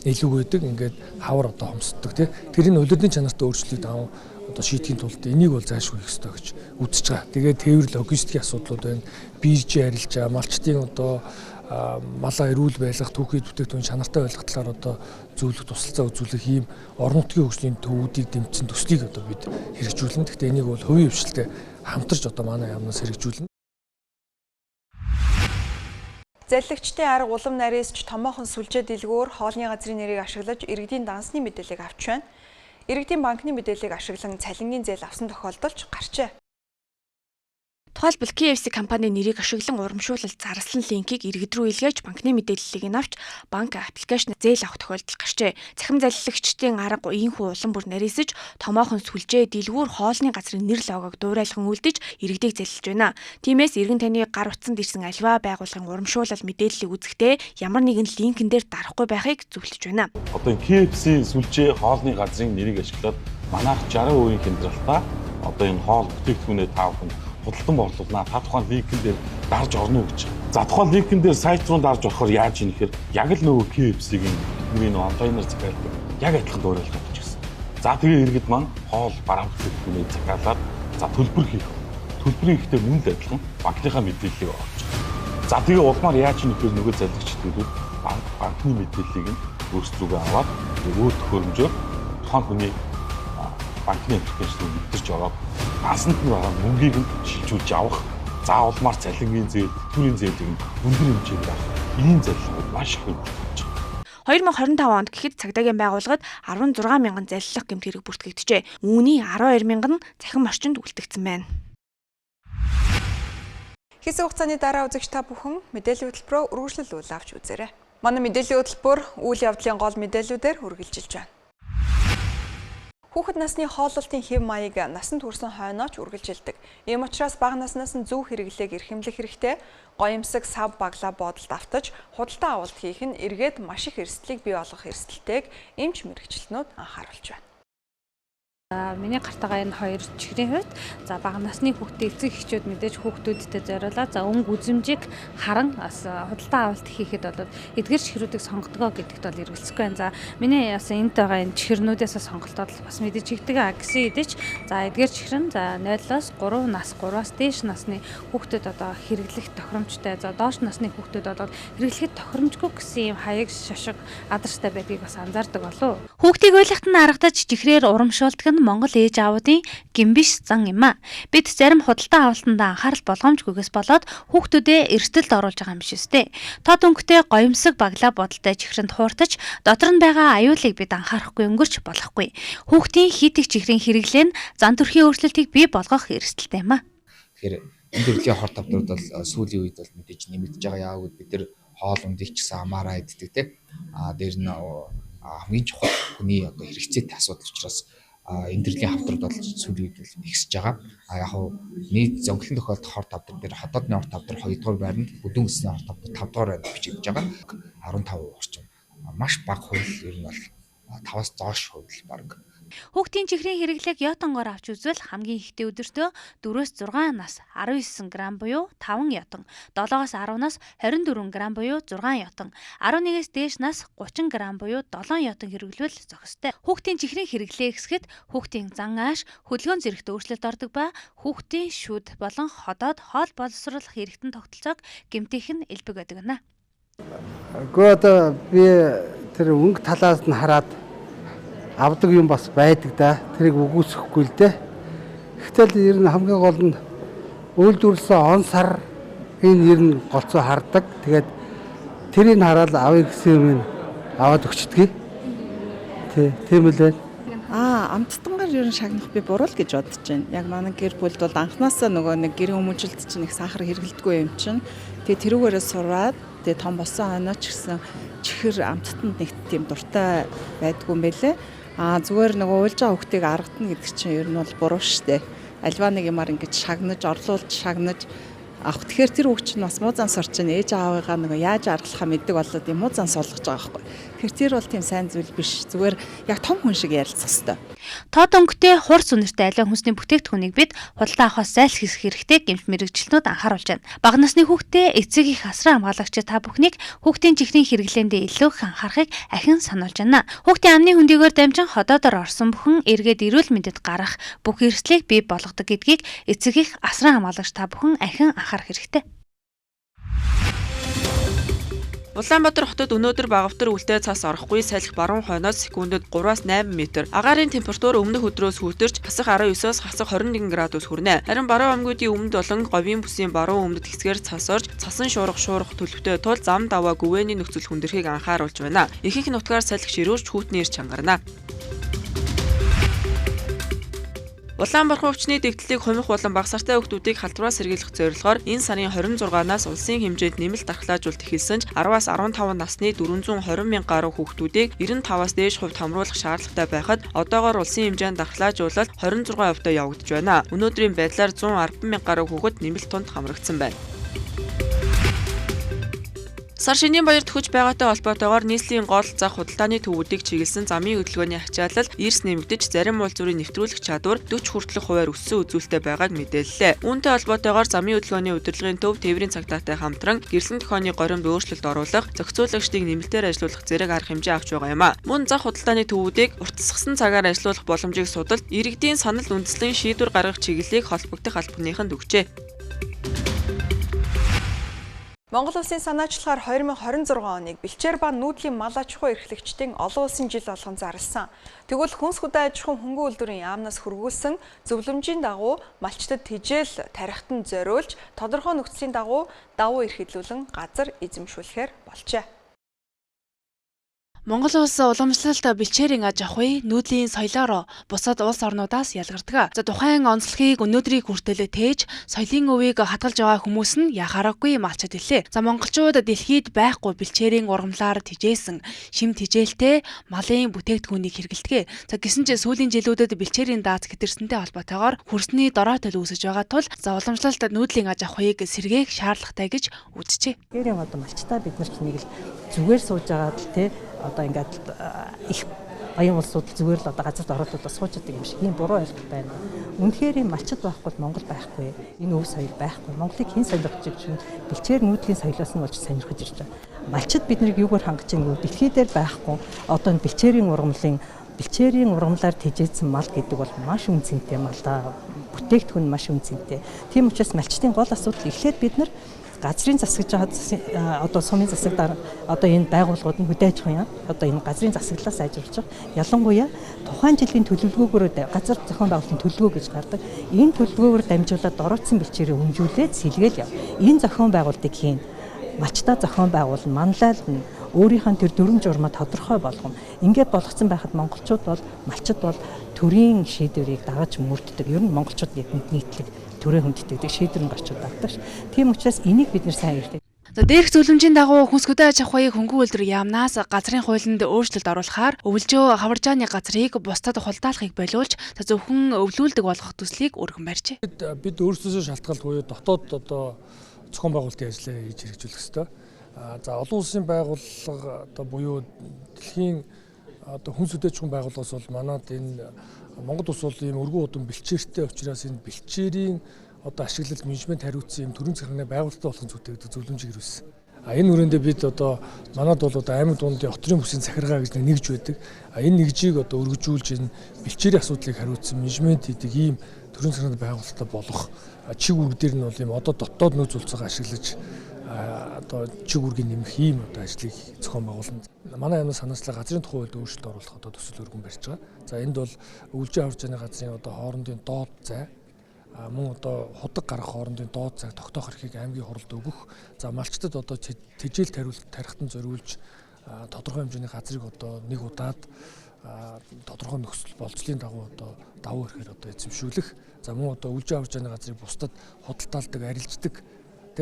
Speaker 9: илүү байдаг ингээд хавар одоо хомсддог тийм тэрийн удирдлагын чанартай өөрчлөлт аав одоо шийдэхийн тулд энийг бол зайлшгүй хийх ёстой гэж үзэж байгаа. Тэгээд тээвэр логистикийн асуудлууд байна. Биржийн арилжаа, малчдын одоо малаа эрүүл байлгах, түүхийд бүтээгдэхүүн чанартай байлгах талаар одоо зөвлөх тусалцаа үзүүлэх ийм орон нутгийн хөгжлийн төвүүдийг дэмжсэн төслийг одоо бид хэрэгжүүлнэ. Гэхдээ энийг бол хувийн хвшилтэд хамтарч одоо манай яамнаас хэрэгжүүлнэ.
Speaker 1: Залливчдын арга улам нарийсч томоохон сүлжээ дэлгүүр хоолны газрын нэрийг ашиглаж иргэдийн дансны мэдээллийг авч байна. Иргэдийн банкны мэдээллийг ашиглан цалингийн зээл авсан тохиолдол ч гарчээ.
Speaker 2: Тухайлбал KFC компани нэрийг ашиглан урамшуулал зарласан линкийг иргэд рүү илгээж банкны мэдээллийг нь авч банк аппликейшн зээл авах тохиолдол гарчээ. Захим залилагчдын арга ийхүү улам бүр нарийсаж томоохон сүлжээ дэлгүүр хоолны газрын нэр логог дуурайлхан үлдэж иргэдийг зэлж байна. Тиймээс иргэн таны гар утсанд ирсэн аливаа байгууллагын урамшуулал мэдээллийг үзэхдээ ямар нэгэн линкэн дээр дарахгүй байхыг зөвлөж байна.
Speaker 10: Одоо KFC сүлжээ хоолны газрын нэрийг ашиглаад манайх 60% хямдралтаа одоо энэ хоол бүтээгдэхүүнээ таавахын худалдан борлуулнаа. Та тухайн линкэн дээр дарж орно гэж. За тухайн линкэн дээр сайт руу дарж орохоор яаж ийм нэхэр яг л нөгөө KFC-гийн бидний онлайнаар захиалдаг яг адилхан дуурайлах гэж гисэн. За тэгээ иргэд маань хоол бараан бүтээгдэхүүнээ захиалаад за төлбөр хийх. Төлбөрийн ихтэй мөн л адилхан банкныхаа мэдээллийг олж. За тэгээ улмаар яаж ийм нэхэр нөгөө залгичдүүд банкны мэдээллийг нь өөрсдөө аваад өөр төхөөрөмжөөр тухайн хүний банкны аппликейшнийг мэдэрч ороод ансанд нь байгаа мөнгийг нь шилжүүлж авах. За улмаар цалингийн зээл, төлбөрийн зээлийг нь өндөр хэмжээгээр авах. Ийм зарилгууд маш их хөгжиж байна.
Speaker 2: 2025 онд гэхэд цагдаагийн байгууллагад 16 мянган залилах гэмт хэрэг бүртгэгдэжээ. Үүний 12 мянган нь захин орчинд үлдэгдсэн байна.
Speaker 1: Хэсэг хугацааны дараа үзэгч та бүхэн мэдээллийн хөтөлбөрөөр үргэлжлэл үйл авч үзээрэй. Манай мэдээллийн хөтөлбөр үйл явдлын гол мэдээллүүдээр үргэлжилж байна. Хүүхэд насны хооллолтын хэв маяг насанд хүрсэн хойнооч үргэлжилдэг. Ийм учраас бага наснаас нь зөв хэрэглээг эрхэмлэх хэрэгтэй. Гоёмсог сав баглаа бодолд автаж худалдан авалт хийх нь эргээд маш их эрсдлийг бий болгох эрсдэлтэйг эмч мэрэгчлэнүүд анхааруулж байна.
Speaker 11: Миний гартагаа энэ хоёр чихрийн хувьд бага насны хүүхдээ эцэг эхчүүд мэдээж хүүхдүүдтэй зориулаад өнгө үзэмжийг харан бас худалдан авалт хийхэд бол эдгээр чихрүүдийг сонгодгоо гэдэгт бол эргэлзэхгүй байна. Миний бас энд байгаа энэ чихрнүүдээс сонголтод бас мэдээж ихдэг агсын идэж эдгээр чихэр нь 0-оос 3 нас 3-аас дээш насны хүүхдэд одоо хэрэглэх тохиромжтой. Доош насны хүүхдэд бол хэрэглэхэд тохиромжгүй гэсэн юм хаяг шошго адартай байдгийг бас анзаардаг болов.
Speaker 12: Хүүхдийг ойлгоход нь аргадаж чихрээр урамшуулдаг нь Монгол ээж аавуудын гимбиш зан юм а. Бид зарим худалдан авалтанд анхаарал болгоомжгүйгээс болоод хүүхдүүдэд эрсдэлд оруулж байгаа юм шивстэй. Тод өнгөтэй гоёмсог баглаа бодолтой чихрэнд хууртаж дотор нь байгаа аюулыг бид анхаарахгүй өнгөрч болохгүй. Хүүхдийн хит их чихрийн хэрэглээ нь зан төрхийн өөрчлөлтийг бий болгох эрсдэлтэй юм а.
Speaker 13: Тэгэхээр энэ төрлийн хор тавдрууд бол сүүлийн үед бол мэдээж нэмэгдэж байгаа яа гэвэл бид нар хоол ундыг ч гэсэн амаараа иддэг те. Дээр нь хамгийн чухал хүний одоо хэрэгцээтэй асуудал учраас энэ төрлийн хавдрууд бол сүүлийн үед ихсэж байгаа. Яг нь нийт зөнгөлөн тохиолдох хор тавдар дээр хотоодны хор тавдар 2 дугаар байранд, бүдүүн эсний хор тавдар 5 дугаар байранд бичигдэж байгаа. 15% орчим. Маш бага хувь ер нь бол 5-аас доош хувь баг.
Speaker 12: Хүүхдийн чихрийн хэрэглээг йотонгоор авч үзвэл хамгийн ихтэй өдөртөө 4-өөс 6 нас 19 грамм буюу 5 йотон, 7-оос 10 нас 24 грамм буюу 6 йотон, 11-ээс дээш нас 30 грамм буюу 7 йотон хэрэглэвэл зохистой. Хүүхдийн чихрийн хэрэглээ ихсэхэд хүүхдийн зан ааш, хөдөлгөөн зэрэгт өөрчлөлт ордог ба хүүхдийн шүд болон ходоод хоол боловсруулах эргэтэн тогтолцоог гэмтэх нь элбэг байдаг гэнэ.
Speaker 14: Гэхдээ одоо би тэр өнгө талаас нь хараад авдаг юм бас байдаг да. Тэрийг үгүйсэхгүй л дээ. Гэтэл ер нь хамгийн гол нь үйлдвэрлэсэн он сар энэ ер нь голцоо хардаг. Тэгээд тэрийг хараад авъя гэсэн юм аваад өгчдөг. Тийм л байна.
Speaker 15: Амттангаар ер нь шагнах би буруу л гэж бодож байна. Яг манай гэр бүлд бол анхнаасаа нөгөө нэг гэрийн хүмүүжилт чинь их сахар хэрэглэдэггүй юм чинь. Тэгээ тэрүүгээрээ сураад тэгээ том болсон хойноо ч гэсэн чихэр амттанд нэг тийм дуртай байдгүй юм байлээ. Зүгээр нөгөө уйлж байгаа хүүхдийг аргадна гэдэг чинь ер нь бол буруу штэ. Альва нэг юмар ингэж шагнаж, орлуулж шагнаж авах. Тэгэхээр тэр хүүхд чинь бас муу зан сурч чинь ээж аавыгаа нөгөө яаж аргалахаа мэддэг болоод юм муу зан суулгаж байгаа байхгүй. Тэгэхээр тэр бол тийм сайн зүйл биш. Зүгээр яг том хүн шиг ярилцах хэрэгтэй.
Speaker 12: Тод өнгөтэй хурц үнэртэй аливаа хүнсний бүтээгдэхүүнийг бид худалдан авахаас зайлсхийх хэрэгтэй гэмт мэрэгчлэнүүд анхааруулж байна. Бага насны хүүхдээ эцэг их асран хамгаалагч та бүхнийг хүүхдийн чихрийн хэрэглээндээ илүү их анхаарахыг ахин сануулж байна. Хүүхдийн амны хөндийгөөр дамжин ходоодоор орсон бүхэн эргээд эрүүл мэндэд гарах бүх эрсдлийг бий болгодог гэдгийг эцэг их асран хамгаалагч та бүхэн ахин анхаарах хэрэгтэй.
Speaker 5: Улаанбаатар хотод өнөөдөр багавтар үлдээ цас орохгүй салхи баруун хойноос секундэд 3-8 м. Агаарын температур өмнөх өдрөөс хүртэрч хасах 19-оос хасах 21 градус хүрнэ. Харин баруун омгуудын өмнөд болон говийн бүсийн баруун өмнөд хэсгээр цас орж цасан шуурга төлөвтэй тул зам даваа гүвэний нөхцөл хүндрэхийг анхааруулж байна. Ихэнх нутгаар салхи ширүүрч хүүтний ирж чангарна. Улаанбаатар өвчний дэгдлийг хумих болон багасартай хүүхдүүдийг халдвараас сэргийлэх зорилгоор энэ сарын 26-наас улсын хэмжээнд нэмэлт дархлаажуулалт эхэлсэн ч 10-аас 15 насны 420 мянган гаруй хүүхдүүдийг 95-аас дээш хувьд хамруулах шаардлагатай байхад одоогоор улсын хэмжээнд дархлаажуулалт 26% явагдаж байна. Өнөөдрийн байдлаар 110 мянган гаруй хүүхэд нэмэлт тунд хамрагдсан байна. Сар шинийн баярт хүч байгаатай холбоотойгоор нийслэлийн гол зах худалдааны төвүүдийг чиглэсэн замын хөдөлгөөний ачаалал эрс нэмэгдэж зарим уул зүрийн нэвтрүүлэх чадвар 40 хүртэлх хувиар өссөн үзүүлэлттэй байгааг мэдээллээ. Үүнтэй холбоотойгоор замын хөдөлгөөний удирдлагын төв тээврийн цагтаатай хамтран гэрэлтэн тохионы горимд өөрчлөлт оруулах, зохицуулагчдыг нэмэлтээр ажилуулах зэрэг арга хэмжээ авч байгаа юм а. Мөн зах худалдааны төвүүдийг уртасгасан цагаар ажилуулах боломжийг судалж, иргэдийн санал үндэслэн шийдвэр гаргах чиглэлийг холбогдох албаныханд өгчээ.
Speaker 1: Монгол улсын санаачлагаар 2026 оныг бэлчээр ба нүүдлийн мал аж ахуй эрхлэгчдийн олон улсын жил болгон зарласан. Тэгвэл хүнс хөдөө аж ахуйн хөнгөн үйлдвэрийн яамнаас хөргүүлсэн зөвлөмжийн дагуу малчтад тэжээл тархитан зориулж тодорхой нөхцөлийн дагуу давуу эрх хэлүүлэн газар эзэмшүүлэхээр болжээ.
Speaker 2: Монгол улс уламжлалт бэлчээрийн аж ахуй нүүдлийн соёлоор бусад улс орнуудаас ялгардаг. За тухайн онцлогийг өнөөдрийг хүртэл тээж соёлын өвийг хадгалж байгаа хүмүүс нь яхаарахгүй малчд илээ. За монголчууд дэлхийд байхгүй бэлчээрийн ургамлаар тэжээсэн шим тэжээлтэй малын бүтээгдэхүүнийг хэрэглэдэг. За гэсэн ч сүүлийн жилүүдэд бэлчээрийн дааз хэтэрсэнтэй холбоотойгоор хөрсний дороотол үүсэж байгаа тул за уламжлалт нүүдлийн аж ахуйг сэргээх шаардлагатай гэж үзжээ.
Speaker 16: Гэрийн одоо малчтаа бид нар нэг л зүгээр сууж байгаа л те одоо ингээд их баян улсууд зүгээр л одоо газарт ороод сууж байгаа юм шиг ийм буруу ойлголт байна. Үнэхээр малчд байхгүй Монгол байхгүй. Энэ өв соёл байхгүй. Монголыг хэн солих гэж чинь бэлчээр нүүдлийн соёлоос нь болж сонирхож ирж байгаа. Малчд биднийг юугаар хангаж байгаа вэ? Дэлхий дээр байхгүй. Одоо энэ бэлчээрийн ургамлаар тэжээсэн мал гэдэг бол маш үнцэнтэй мал да. Бүтээгдэхүүн маш үнцэнтэй. Тийм учраас малчдын гол асуудал эхлээд бид нар газрын засагж байгаа одоо сумын засагтаар одоо энэ байгууллагууд нь хөдөө аж ахуйн одоо энэ газрын засаглалаас ажиглаж байгаа. Ялангуяа тухайн жилийн төлөвлөгөөгөөр газар зохион байгуулалтын төлөвлөгөө гэж гардаг. Энэ төлөвлөгөөгөөр дамжуулаад дороодсон бэлчээрийг хөнжүүлээд сэлгээл яв. Энэ зохион байгуулалтыг хийн. Малчтаа зохион байгуулна, манлайлна. Өөрийнхөө тэр дүрм журмаа тодорхой болгоно. Ингээд болгоцсон байхад монголчууд бол малчд бол төрийн шийдвэрийг дагаж мөрддөг. Ер нь монголчууд нийтлэг төрөө хүнддэг шийдвэрийн гарчууд авдаг ш. Тийм учраас энийг бид нэр сайн ярьдаг.
Speaker 2: За дээрх зөвлөмжийн дагуу хүнс хөдөө аж ахуйг хөнгөн үйлдвэр яамнаас газрын хуулинд өөрчлөлт оруулахаар өвлжөө хаваржааны газрыг бусдад хулдаалахыг болиулж зөвхөн өвлүүлдэг болгох төслийг өргөн барьжээ.
Speaker 9: Бид өөрсдөөсөө шалтгаалгүй дотоод одоо зохион байгуулалтын ажлаа хийж хэрэгжүүлэх ёстой. За олон улсын байгууллага одоо буюу дэлхийн одоо хүнс хөдөө аж ахуйн байгууллагаас бол манад энэ Монгол улс бол ийм өргөн удам бэлчээртэй учраас энэ бэлчээрийн одоо ашиглал менежмент хариуцсан юм төрийн захиргааны байгууллагатай болох зүйтэй зөвлөмжийг ирүүлсэн. Энэ хүрээндээ бид одоо манад бол одоо аймаг дундын отрын бүсийн захиргаа гэж нэгж байдаг. Энэ нэгжийг одоо өргөжүүлж энэ бэлчээрийн асуудлыг хариуцсан менежмент хийдэг ийм төрийн захиргааны байгууллагатай болох чиг үүрэг дээр нь бол ийм одоо дотоод нөөц zulцаага ашиглаж одоо чиг үүргийг нэмэх ийм одоо ажлыг зохион байгуулна. Манай аймаг санаачлаа газрын тухай хуулинд өөрчлөлт оруулах одоо төсөл өргөн барьж байгаа. За энд бол өвлжөө хаваржааны газрын одоо хоорондын доод зай мөн одоо худаг гарах хоорондын доод зайг тогтоох эрхийг аймгийн хуралд өгөх. За малчдад одоо тэжээл тархитан зориулж тодорхой хэмжээний газрыг одоо нэг удаад тодорхой нөхцөл болцлын дагуу одоо давуу эрхээр одоо эзэмшүүлэх. За мөн одоо өвлжөө хаваржааны газрыг бусдад худалдаалдаг, арилждаг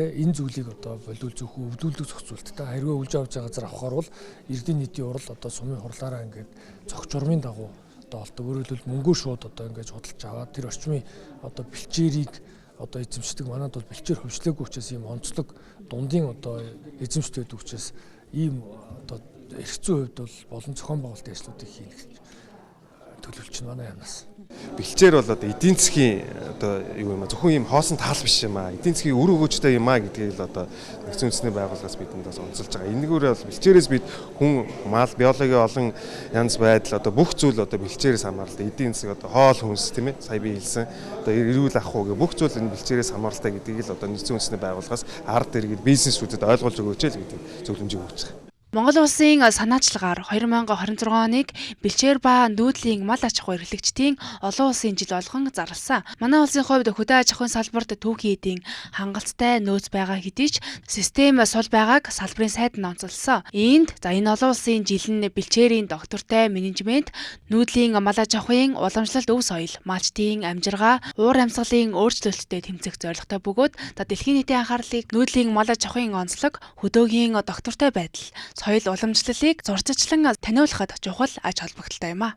Speaker 9: энэ зүйлийг одоо болиул зөвхөн өвлүүлдэг зохицуулттай хэрвээ өвлжөө авч байгаа газар авахаар бол эрдэнэ нийтийн урал одоо сумын хурлаараа ингээд зохиц журмын дагуу одоо олдог. Өөрөөр хэлбэл мөнгөө шууд одоо ингээд худалдаж аваад тэр орчмын одоо бэлчээрийг одоо эзэмшдэг. Манайд бол бэлчээр хөвшлөөгүй учраас ийм онцлог дундын одоо эзэмшдэг учраас ийм одоо эрх зүйн хувьд бол болон зохион байгуулалтын ажлуудыг хийнэ гэж төлөвлөж байна манай янаас.
Speaker 17: Бэлчээр бол одоо эдийн засгийн одоо юу юм а зөвхөн ийм хоосон таал биш юм а. Эдийн засгийн үр өгөөжтэй юм а гэдгийг л одоо нэгдсэн үндэсний байгууллагаас бидэнд бас онцолж байгаа. Энэгээрээ бол бэлчээрээс бид хүн, мал, биологийн олон янз байдал одоо бүх зүйл одоо бэлчээрээс хамааралтай. Эдийн засаг одоо хоол хүнс тийм ээ сая би хэлсэн. Одоо эрүүл ах уу гэх бүх зүйл энэ бэлчээрээс хамааралтай гэдгийг л одоо нэгдсэн үндэсний байгууллагаас ард иргэд бизнесүүдэд ойлгуулж өгөөч л гэдэг зөвлөмжийг өгч байгаа.
Speaker 2: Монгол улсын санаачлагаар 2026 оныг бэлчээр ба нүүдлийн мал аж ахуй эрхлэгчдийн олон улсын жил болгон зарласан. Манай улсын хувьд хөдөө аж ахуйн салбарт түүхийн эдийн хангалттай нөөц байгаа хэдий ч систем сул байгааг салбарын сайд нь онцолсон. Энд энэ олон улсын жил нь бэлчээрийн доктортой менежмент, нүүдлийн мал аж ахуйн уламжлалт өв соёл, малчдын амжиргаа, уур амьсгалын өөрчлөлтөд тэмцэх зорилготой бөгөөд дэлхийн нийтийн анхаарлыг нүүдлийн мал аж ахуйн онцлог, хөдөөгийн доктортой байдал, соёл уламжлалыг зурцачлан таниулахад чухал аж холбогдолтой юм а.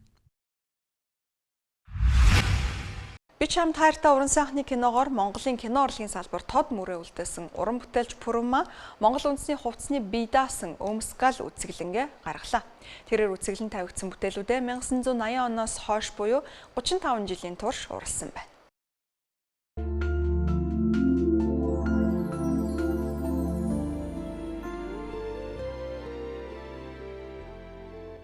Speaker 1: Би чамд хайртай уран сайхны киногоор Монголын кино урлагийн салбар тод мөрөө үлдээсэн уран бүтээлч Пүрүма Монгол үндэсний хувцсны бие даасан өмсгал үзэглэнгээ гаргалаа. Тэрээр үзэглэн тавигдсан бүтээлүүдэд 1980 оноос хойш буюу 35 жилийн турш уралсан байна.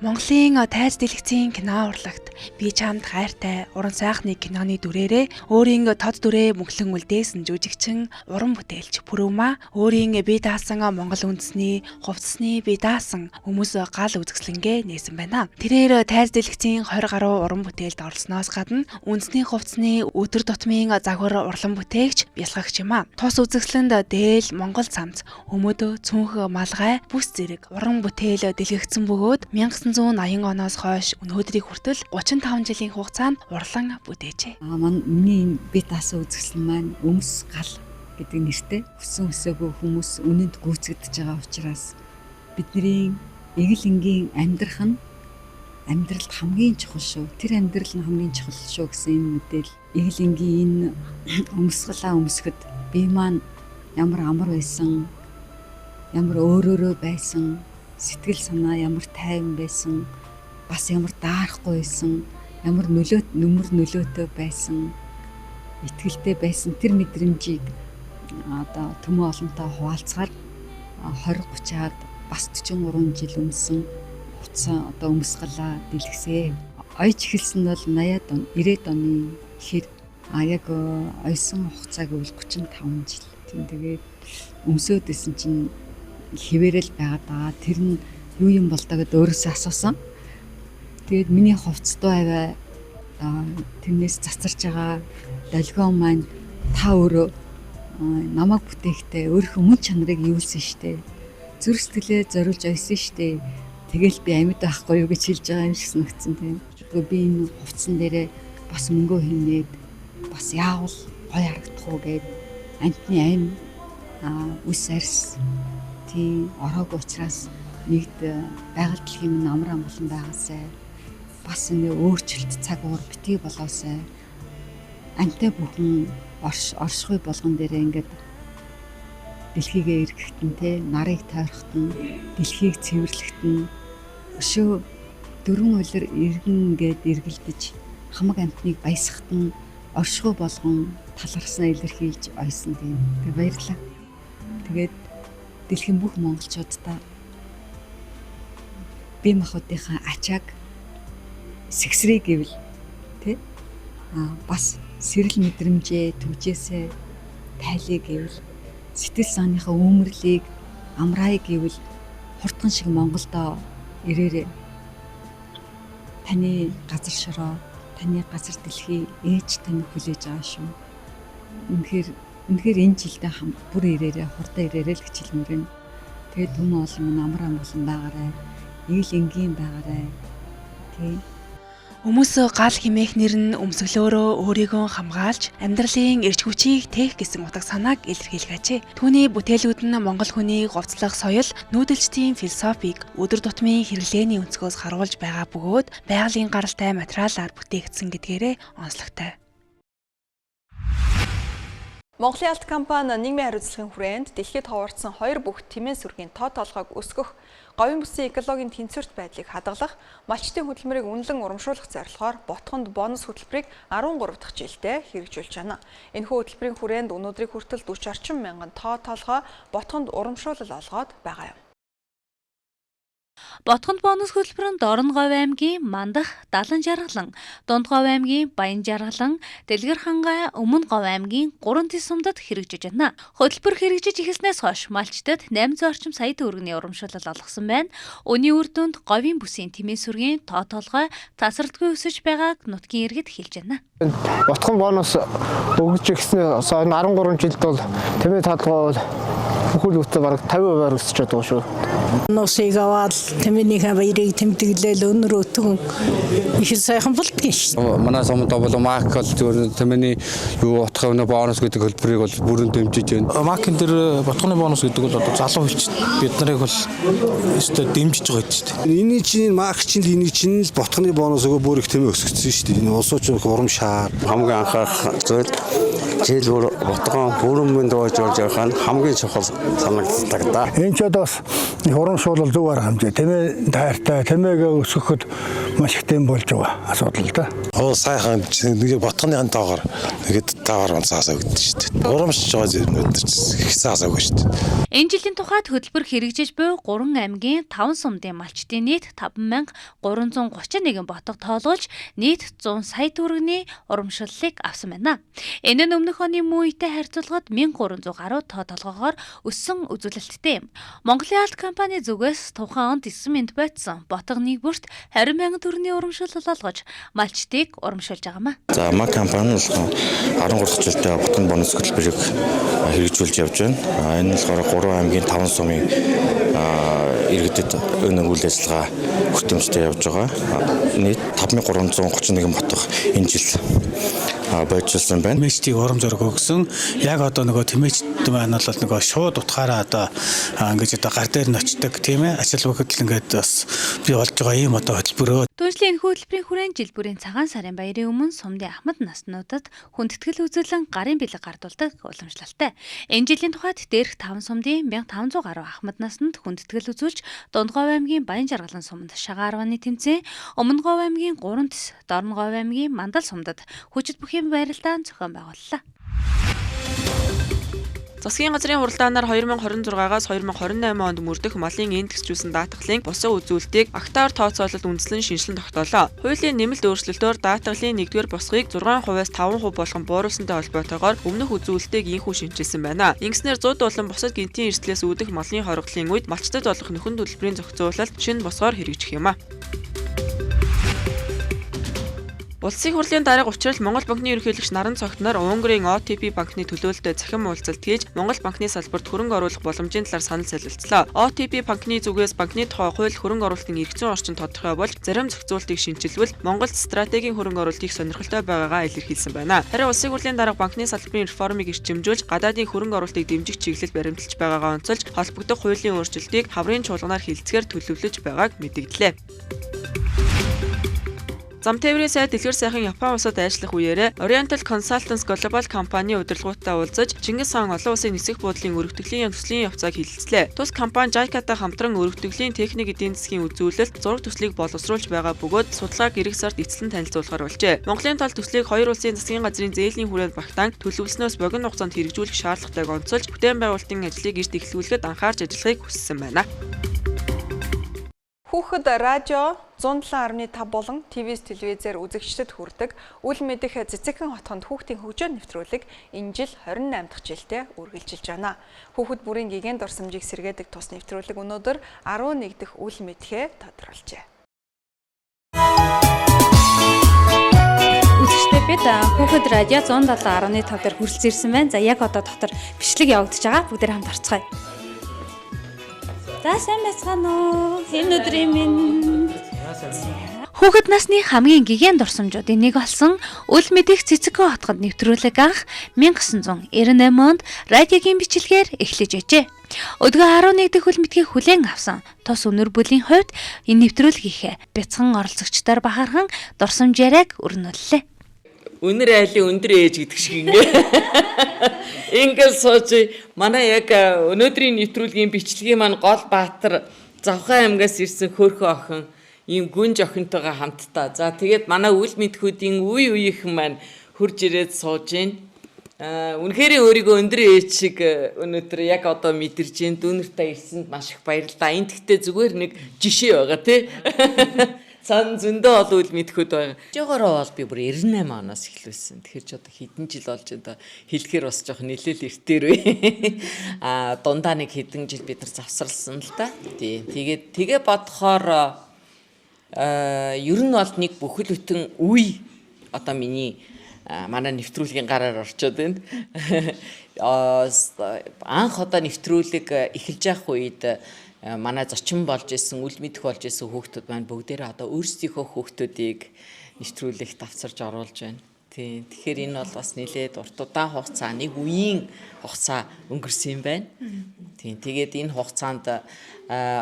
Speaker 2: Монголын тайз дэлгэцийн кино урлагт би чамд хайртай уран сайхны киноны дүрээрээ өөрийн тод дүрээ мөнхлөн үлдээсэн жүжигчин уран бүтээлч Пүрүма өөрийн бие даасан Монгол үндэсний хувцсны бие даасан өмс гал үзэсгэлэнгээ нээсэн байна. Тэрээр тайз дэлгэцийн 20 гаруй уран бүтээлд оролсноос гадна үндэсний хувцсны өдөр тутмын загвар урлан бүтээгч бясалгагч юм а. Тус үзэсгэлэнд дээл Монгол цамц, өмөд, цүнх малгай, бүс зэрэг уран бүтээл дэлгэгдсэн бөгөөд 1980 оноос хойш өнөөдрийг хүртэл 35 жилийн хугацаанд урлан бүтээжээ.
Speaker 18: Миний бие даасан үзэсгэлэн маань өмс гал гэдэг нэртэй өссөн өсөөгөө хүмүүс үнэнд гүйцэгдэж байгаа учраас бидний эгэл энгийн амьдрах нь амьдралд хамгийн чухал шүү. Тэр амьдрал нь хамгийн чухал шүү гэсэн энэ мэдээлэл эгэл энгийн энэ өмсгалаа өмсгöd би маань ямар амар байсан, ямар өөрөөрөө байсан, сэтгэл санаа ямар тайван байсан, бас ямар даарахгүй байсан, ямар нөмөр нөлөөтэй байсан, итгэлтэй байсан тэр мэдрэмжийг одоо төмөө олонтой хуваалцахаар 20-30-аад бас 43 жил өмсөн хуцаа одоо өмсгалаа дэлгэсээ. Ойч эхэлсэн бол 80-аад он, 90-ад оны хэр яг ойсон хугацаа гэвэл 35 жил. Тэгээд өмсөөд исэн чинь хിവэрэл байгаад байгаа. Тэр нь юу юм бол та гэдээ өөрөөсөө асуусан. Тэгээд миний хувцсдуу аваа тэрнээс цацарч байгаа долгион маань та өөрөө намайг бүтээхдээ өөрийнхөө мөн чанарыг юулсан штэ. Зүрх сэтгэлээ зориулж ойсон штэ. Тэгэл би амьд байхгүй юу гэж хэлж байгаа юм шиг санагдсан тийм. Би энэ хувцсан дээрээ бас мөнгөө хийнээд бас яавал гой харагдах уу гэд амтны амь үс арьс тийм ороог учраас нэгд байгаль дэлхийн минь амар амгалан байгаасай. Бас энэ өөрчлөлт цаг уур битгий болоосай. Амтай бүхэн оршихуй болгон дээрээ ингээд дэлхийгээ эргэхтэн те нарыг тойрохтэн дэлхийг цэвэрлэхтэн өшөө дөрвөн улир иргэн гээд эргэлдэж хамаг амтныг баясгахтэн оршихуй болгон талархснаа илэрхийлж ойсон тийм. Тэг баярлалаа. Тэгээд дэлхийн бүх монголчуудаа бие махбодынхаа ачааг сэгсрээ гэвэл тий бас сэрэл мэдрэмжээ түвжээсээ тайлээ гэвэл сэтгэл санааныхаа өмөрлийг амраая гэвэл хурдхан шиг Монголдо ирээрээ таны газар шороо таны газар дэлхий ээж тань хүлээж байгаа шүү. Үнэхээр энэ жилдээ бүр ирээрээ хурдан ирээрээ л гэж хэлмээр байна. Тэгээд түн олон минь амар амгалан байгаарай. Ил энгийн байгаарай. Тий.
Speaker 2: Хүмүүс гал химээх-нэр нь өмсгөлөөрөө өөрийгөө хамгаалж амьдралын эрч хүчийг тээх гэсэн утга санааг илэрхийлгээч. Түүний бүтээлүүд нь монгол хүний говцлох соёл, нүүдэлчдийн философиг өдөр тутмын хэрэглээний өнцгөөс харуулж байгаа бөгөөд байгалийн гаралтай материалаар бүтээгдсэн гэдгээрээ онцлогтой.
Speaker 1: Монголын алт компани нийгмийн хариуцлагын хүрээнд дэлхийд ховорцсон 2 бүх тэмээ сүргийн тоо толгойг өсгөх, говийн бүсийн экологийн тэнцвэрт байдлыг хадгалах, малчтын хөдөлмөрийг үнэлэн урамшуулах зорилгоор ботхонд бонус хөтөлбөрийг 13 дахь жилдээ хэрэгжүүлж байна. Энэхүү хөтөлбөрийн хүрээнд өнөөдрийг хүртэл 40 орчим мянган тоо толгой ботхонд урамшуулал олгоод байгаа юм.
Speaker 12: Ботгонд бонус хөтөлбөр нь Дорноговь аймгийн Мандах, Далан жаргалан, Дундговь аймгийн Баян жаргалан, Дэлгэр хангай, Өмнө Говь аймгийн 3 тисумдад хэрэгжиж байна. Хөтөлбөр хэрэгжиж эхэлснээс хойш малчдад 800 орчим сая төгрөгийн урамшуулал олгосон байна. Үүний үр дүнд говийн бүсийн тэмээ сүргийн тоо толгой тасралтгүй өсөж байгааг нутгийн иргэд хэлж байна.
Speaker 19: Ботгон бонус өгж ирсэн 13 жилд бол тэмээ толгой бүхэл бүтэн бараг 50% өсөж байгаа шүү.
Speaker 20: Носыг аваад тэмээнийхээ баярыг тэмдэглээл өнөр өтгөн их сайхан болдгоо шүү.
Speaker 21: Манай сумд бол МАК зөв тэмээний юу утгын бонус гэдэг хөлбөрийг бол бүрэн дэмжиж байна.
Speaker 22: МАК-ын дээр ботгоны бонус гэдэг бол одоо залуу хүч бид нарыг бол өстой дэмжиж байгаа шүү дээ.
Speaker 23: Эний чинь МАК чинь эний чинь л ботгоны бонус өгөө бүр их тэмээ өсгөсөн шүү дээ. Энэ улсууч урамшаар
Speaker 21: хамгийн анхаарах зүйл жил ботгон бүрэн мэнд дууж орж явах нь хамгийн чухал санагддаг да.
Speaker 23: Энэ ч одоо бас урамшуул зүгээр хэмжээ. Тэмээ тайртай тэмээгээ өсгөхөд маш их дэм болж байгаа асуудал да.
Speaker 24: Сайхан нэг ботгоны антаагаар нэгэд тавар онцаасаа өгдөө шүү дээ. Урамшиж байгаа юм их цаасаагүй шүү дээ.
Speaker 12: Энэ жилийн тухайд хөтөлбөр хэрэгжиж буй 3 аймгийн 5 сумдын малчдын нийт 5331 ботго тоолуулж нийт 100 сая төгрөгийн урамшууллыг авсан байна. Энэ нь өмнөх оны мөн үетэй харьцуулахад 1300 гаруй тоо толгоогоор өссөн үзүүлэлттэй юм. Монголын алт компани зүгээс тухайн онд 9 минут байцсан ботго нэг бүрт 20 мянган төгрөгийн урамшуулал олгож малчдыг урамшуулж байгаамаа.
Speaker 21: За МАК компани 13 жилдээ ботгон бонус хөтөлбөрийг хэрэгжүүлж явж байна. Энэ нь болохоор 3 аймгийн 5 сумын иргэдэд энэ үйл ажиллагаа хүртэмжтэй явж байгаа. Нийт 5331 ботго энэ жил байжсан байна.
Speaker 22: Тэмээчдийг урам зориг өгсөн. Яг одоо нөгөө тэмээчд маань бол нөгөө шууд утгаараа одоо ингэж одоо гар дээр нь очдог тийм ээ. Ажил хөдөл ингээд бас би болж байгаа юм одоо хөтөлбөрөө.
Speaker 12: Түүнчлэн энэ хөтөлбөрийн хүрээнд жил бүрийн цагаан сарын баярын өмнө сумдын Ахмад наснуудад хүндэтгэл үзүүлэн гарын бэлэг гардуулдаг уламжлалтай. Энэ жилийн тухайд дээрх 5 сумдын 1500 гаруй Ахмад наснд хүндэтгэл үзүүлж Дундговь аймгийн Баян жаргалан сумд шагаар авааны тэмцээн, Өмнө Говь аймгийн 3 тис, Дорноговь аймгийн Мандал сумдад хүчит бүхий байралтаан зохион байгууллаа.
Speaker 5: Засгийн газрын хуралдаанаар 2026-аас 2028 онд мөрдөх малын индексжүүлсэн даатгалын босон үзүүлэлтийг актаар тооцоололт үндэслэн шинжилэн тогтоолоо. Хуулийн нэмэлт өөрчлөлтөөр даатгалын 1-р босгыг 6%-аас 5% болгон бууруулсантай холбоотойгоор өмнөх үзүүлэлтийг инхүү шинжилсэн байна. Ингэснээр 100 дуулан босод гинтийн эрсдлээс үүдэх малын хоригдлын үед малчтад болох нөхөн төлбөрийн зохицуулалт шинэ босгоор хэрэгжих юм а. Улсын хурлын дарга учрал Монгол банкны ерөнхийлөгч Наран Цогтноор Унгарын OTP банкны төлөөлөлтөд цахим уулзалт хийж Монгол банкны салбарт хөрөнгө оруулах боломжийн талаар санал солилцлоо. OTP банкны зүгээс банкны тухай хууль хөрөнгө оруулалтын эрх зүйн орчин тодорхой болж зарим зохицуултыг шинжилвэл Монголд стратегийн хөрөнгө оруулалт их сонирхолтой байгаагаа илэрхийлсэн байна. Харин улсын хурлын дарга банкны салбарын реформыг эрчимжүүлж гадаадын хөрөнгө оруулалтыг дэмжих чиглэл баримталж байгаагаа онцолж холбогдох хуулийн өөрчлөлтийг хаврын чуулганаар хилцгээр төлөвлөж байгааг мэдгдлээ. Зам тээврийн сайд Дэлгэр сайхан Япон улсад ажиллах үеэрээ Oriental Consultants Global компани удирдлагуудтай уулзаж Чингис хаан олон улсын нисэх буудлын өргөтгөлийн төслийн явцааг хэлэлцлээ. Тус компани JICA-тай хамтран өргөтгөлийн техник эдийн засгийн үзүүлэлт, зураг төслийг боловсруулж байгаа бөгөөд судалгааг эх сард эцэслэн танилцуулахар болжээ. Монголын тал төслийг хоёр улсын засгийн газрын зээлийн хүрээнд багтаан төлөвлөснөөс богино хугацаанд хэрэгжүүлэх шаардлагатайг онцолж бүтээн байгуулалтын ажлыг эрт эхлүүлэхэд анхаарч ажиллахыг хүссэн байна.
Speaker 1: Хүүхэд радио 107.5 болон ТВ-с телевизээр үзэгчдэд хүрдэг үл мэдэх цэцэгхэн хотхонд хүүхдийн хөгжөө нэвтрүүлэг энэ жил 28 дахь жилдээ үргэлжилж байна. Хүүхэд бүрийн гигэн дурсамжийг сэргээдэг тус нэвтрүүлэг өнөөдөр 11 дахь үл мэдэхээ тодорхойлжээ.
Speaker 12: Үзэгчдээ бид хүүхэд радио 107.5 дээр хүрэлцэн ирсэн байна. За яг одоо дотор бичлэг явагдаж байгаа. Бүгдээр хамт харцгаая. За сайн байцгаана уу? Энэ өдрийн минь хүүхэд насны хамгийн гигэн дурсамжуудын нэг болсон үл мэдэх цэцэгхэн хотгонд нэвтрүүлэг анх 1998 онд радиогийн бичлэгээр эхлэж ажээ. Өдгөө 11 дэх үл мэдхийг хүлээн авсан тус өнөр бүлийн хувьд энэ нэвтрүүлэг их бяцхан оролцогчдоор бахархан дурсамж яриаг өрнүүллээ.
Speaker 25: Өнөр айлын өндөр ээж гэдэг шиг ингээл сууж манай яг өнөөдрийн нэвтрүүлгийн бичлэгийн маань гол баатар Завхан аймгаас ирсэн хөөрхөн охин ийм гүнж охинтойгоо хамтдаа. За тэгээд манай үл мэдхүүдийн үе үеийнхэн маань хурж ирээд сууж гин. Үнэхээр өөрийгөө өндөр ээж шиг өнөөдөр яг одоо мэдэрч энэ дүүнэртээ ирсэнд маш их баярлалаа. Энд гэхдээ зүгээр нэг жишээ байгаа тий. Сан зөндөө олвол мэдхүүд байгаа. Жогоороо бол би бүр 98 оноос эхлүүлсэн. Тэгэхээр ч одоо хэдэн жил болж одоо хэлэхээр бас жоох нэлээл эртээр үе. Дундаа нэг хэдэн жил бид нар завсарлсан л да. Тэгээ бодохоор ер нь бол нэг бүхэл бүтэн үе одоо миний манай нэвтрүүлгийн гараар орчод байна. Анх одоо нэвтрүүлэг эхэлж явах үед манай зочин болж исэн, үл мэдэх болж исэн хүүхдүүд маань бүгдээрээ одоо өөрсдийнхөө хүүхдүүдийг нэвтрүүлэгт авчирж оруулж байна. Тэгэхээр энэ бол бас нэлээд урт удаан хугацаа, нэг үеийн хугацаа өнгөрсөн юм байна. Тэгээд энэ хугацаанд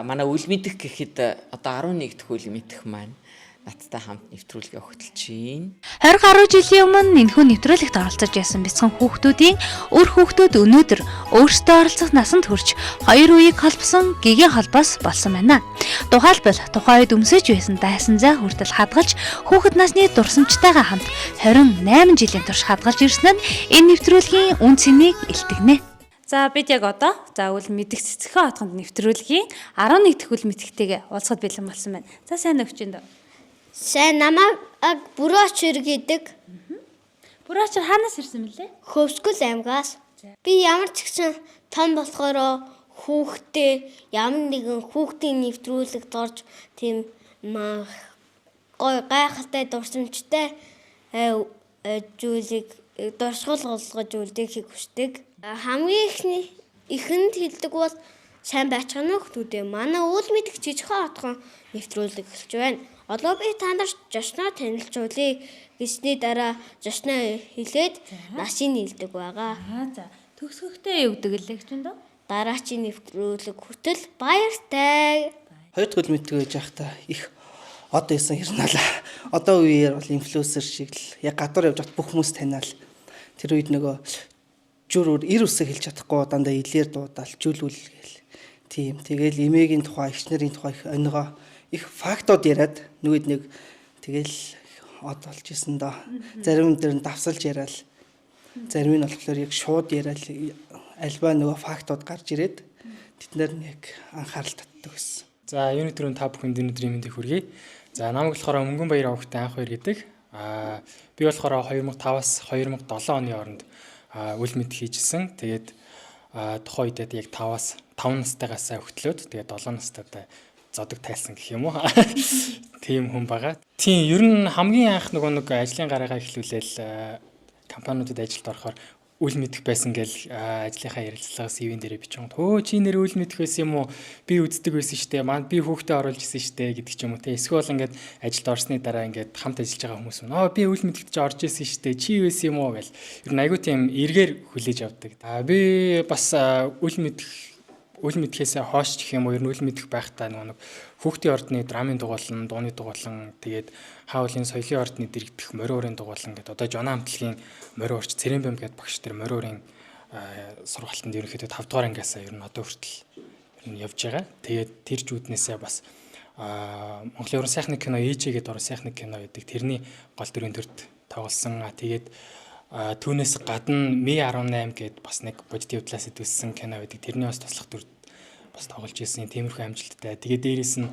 Speaker 25: манай үл мэдэх гэхэд одоо 11 дэх үл мэдэх маань надтай хамт нэвтрүүлгээ хөтөлж байна.
Speaker 12: 20 гаруй жилийн өмнө энэхүү нэвтрүүлэгт оролцож байсан бяцхан хүүхдүүдийн өр хүүхдүүд өнөөдөр өөрсдөө оролцох насанд хүрч хоёр үеийг холбосон гэгийн холбоос болсон байна. Тухайлбал тухайн үед өмсөж байсан дайсан зай хүртэл хадгалж хүүхэд насны дурсамжтайгаа хамт 28 жилийн турш хадгалж ирсэн нь энэ нэвтрүүлгийн үн цэнийг илтгэнэ. За бид яг одоо үл мэдэх цэцгэн хотгонд нэвтрүүлгийн 11 дэх үл мэдхтэйгээ уулзахад бэлэн болсон байна. За сайн өгчөнд.
Speaker 3: Сайн намайг Бүрөөч гэдэг.
Speaker 12: Бүрөөч хаанаас ирсэн мөлий?
Speaker 3: Хөвсгөл аймгаас. Би ямар ч гэсэн том болохоор хүүхдээ ямар нэгэн хүүхдийн нэвтрүүлэгт орж тийм гой гайхалтай дурсамжтай зүйлийг дурсгал болгож үлдэхийг хүсдэг. Хамгийн ихэнд хэлдэг бол сайн байцгаана хүүхдүүдээ. Манай үл мэдэх цэцгэн хотгон нэвтрүүлэг эхэлж байна. Одоо би та нарт зочноо танилцуулъя. Гэсний дараа зочноо хэлээд насыг нийлдэг байгаа.
Speaker 12: За төгсгөхтэй юу гэдэг лээ гэж байна.
Speaker 3: Дараачийн нэвтрүүлэг хүртэл баяртай.
Speaker 4: Хоёр дахь үл мэддэг гэж байхдаа их одоо исэн хэрналаа. Одоо үеэр бол инфлюенсер шиг л яг гадуур явж хат бүх хүмүүс таниал. Тэр үед нөгөө жүр ир үсэг хэлж чадахгүй дандаа илээр дуудаал жүлүүл гээл. Тийм. Тэгэл эмээгийн тухай, эгчнэрийн тухай их онигоо их фактууд яриад нөгөөд нэг тэгэл од болж исэн доо. Зарим дээр нь давсалж яриад зарим нь болохоор яг шууд яриад альва нөгөө фактууд гарч ирээд тэднэр нэг анхаарал татдаг гэсэн.
Speaker 6: За юуны төрөнд та бүхэнд өнөөдрийн мэндийг хүргэе. За намайг болохоор Мөнгөн Баяр өвгтэй анх хоёр гэдэг. Би болохоор 2005-аас 2007 оны хооронд үл мэд хийжсэн. Тэгээд тухайн үедээ яг 5 настайгаас хөтлөөд тэгээд 7 настайдаа зодог тайлсан гэх юм уу. Тийм хүн байгаа. Тийм, ер нь хамгийн анх нэг ажлын гараагаа эхлүүлээл компаниудад ажилд орохоор үл мэдэх байсан гэл ажлынхаа ярилцлагаас ивэн дээрээ бичсэн. Хөө чи нэр үл мэдэх байсан юм уу? Би үздэг байсан штэ. Маа би хүүхдээ оруулж исэн штэ гэдэг ч юм уу те. Эсвэл ингээд ажилд орсны дараа ингээд хамт ажиллаж байгаа хүмүүс нь би үл мэдэгт ч орж исэн штэ. Чи юу байсан юм уу гэл. Ер нь айгүй тийм эргээр хүлээж авдаг. Би бас үл мэдхээс хойш гэх юм уу ер нь үл мэдэх байхдаа нэг хүүхдийн ордны драмын дугуулан, дууны дугуулан, тэгээд хаавлын соёлын ордны дэрэгдэх мориорын дугуулан гэдэг одоо Жон хамтлагийн мориорч Цэрэнбэм гэдэг багш нар мориорын сургалтанд ерөнхийдөө 5 дугаар ангиас ер нь одоо хүртэл ер нь явж байгаа. Тэгээд тэр жүүднээсээ бас Монголын уран сайхны кино ээжээ гэдэг уран сайхны кино гэдэг тэрний гол дүрийн төрд тоглосон. Тэгээд түүнээс гадна Ми-18 гэдэг бас нэг бодит явдлаас идэвссэн кино байдаг. Тэрний бас туслах дүр бас тоглож ирсэн тиймэрхүү амжилттай. Тэгээд дээрээс нь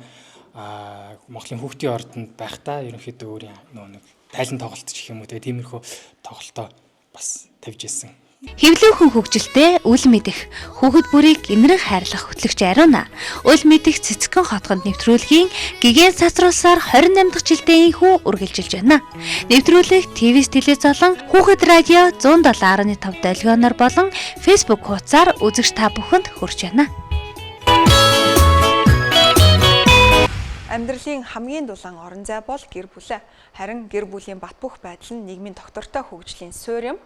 Speaker 6: Монголын хүүхдийн ордонд байхдаа ерөнхийдөө өөрийн нэг тайлан тоглолт гэх юм уу тиймэрхүү тоглолтоо бас тавьж ирсэн.
Speaker 12: Хэвлүүхэн хөгжилтэй үл мэдэх хүүхэд бүрийг инрэг хайрлах хөтлөгч Ариуна үл мэдэх цэцгэн хотгонд нэвтрүүлгийн гэгээн цацруулсаар 28 дахь жилдээ инхүү үргэлжилж байна. Нэвтрүүлэг ТV-с телевизолон хүүхэд радио 107.5 долгионоор болон Facebook хуудасаар үзэгч та бүхэнд хүрч байна.
Speaker 1: Амьдралын хамгийн дулаан орон зай бол гэр бүлээ. Харин гэр бүлийн бат бөх байдал нь нийгмийн доктортой хөгжлийн суурь юм.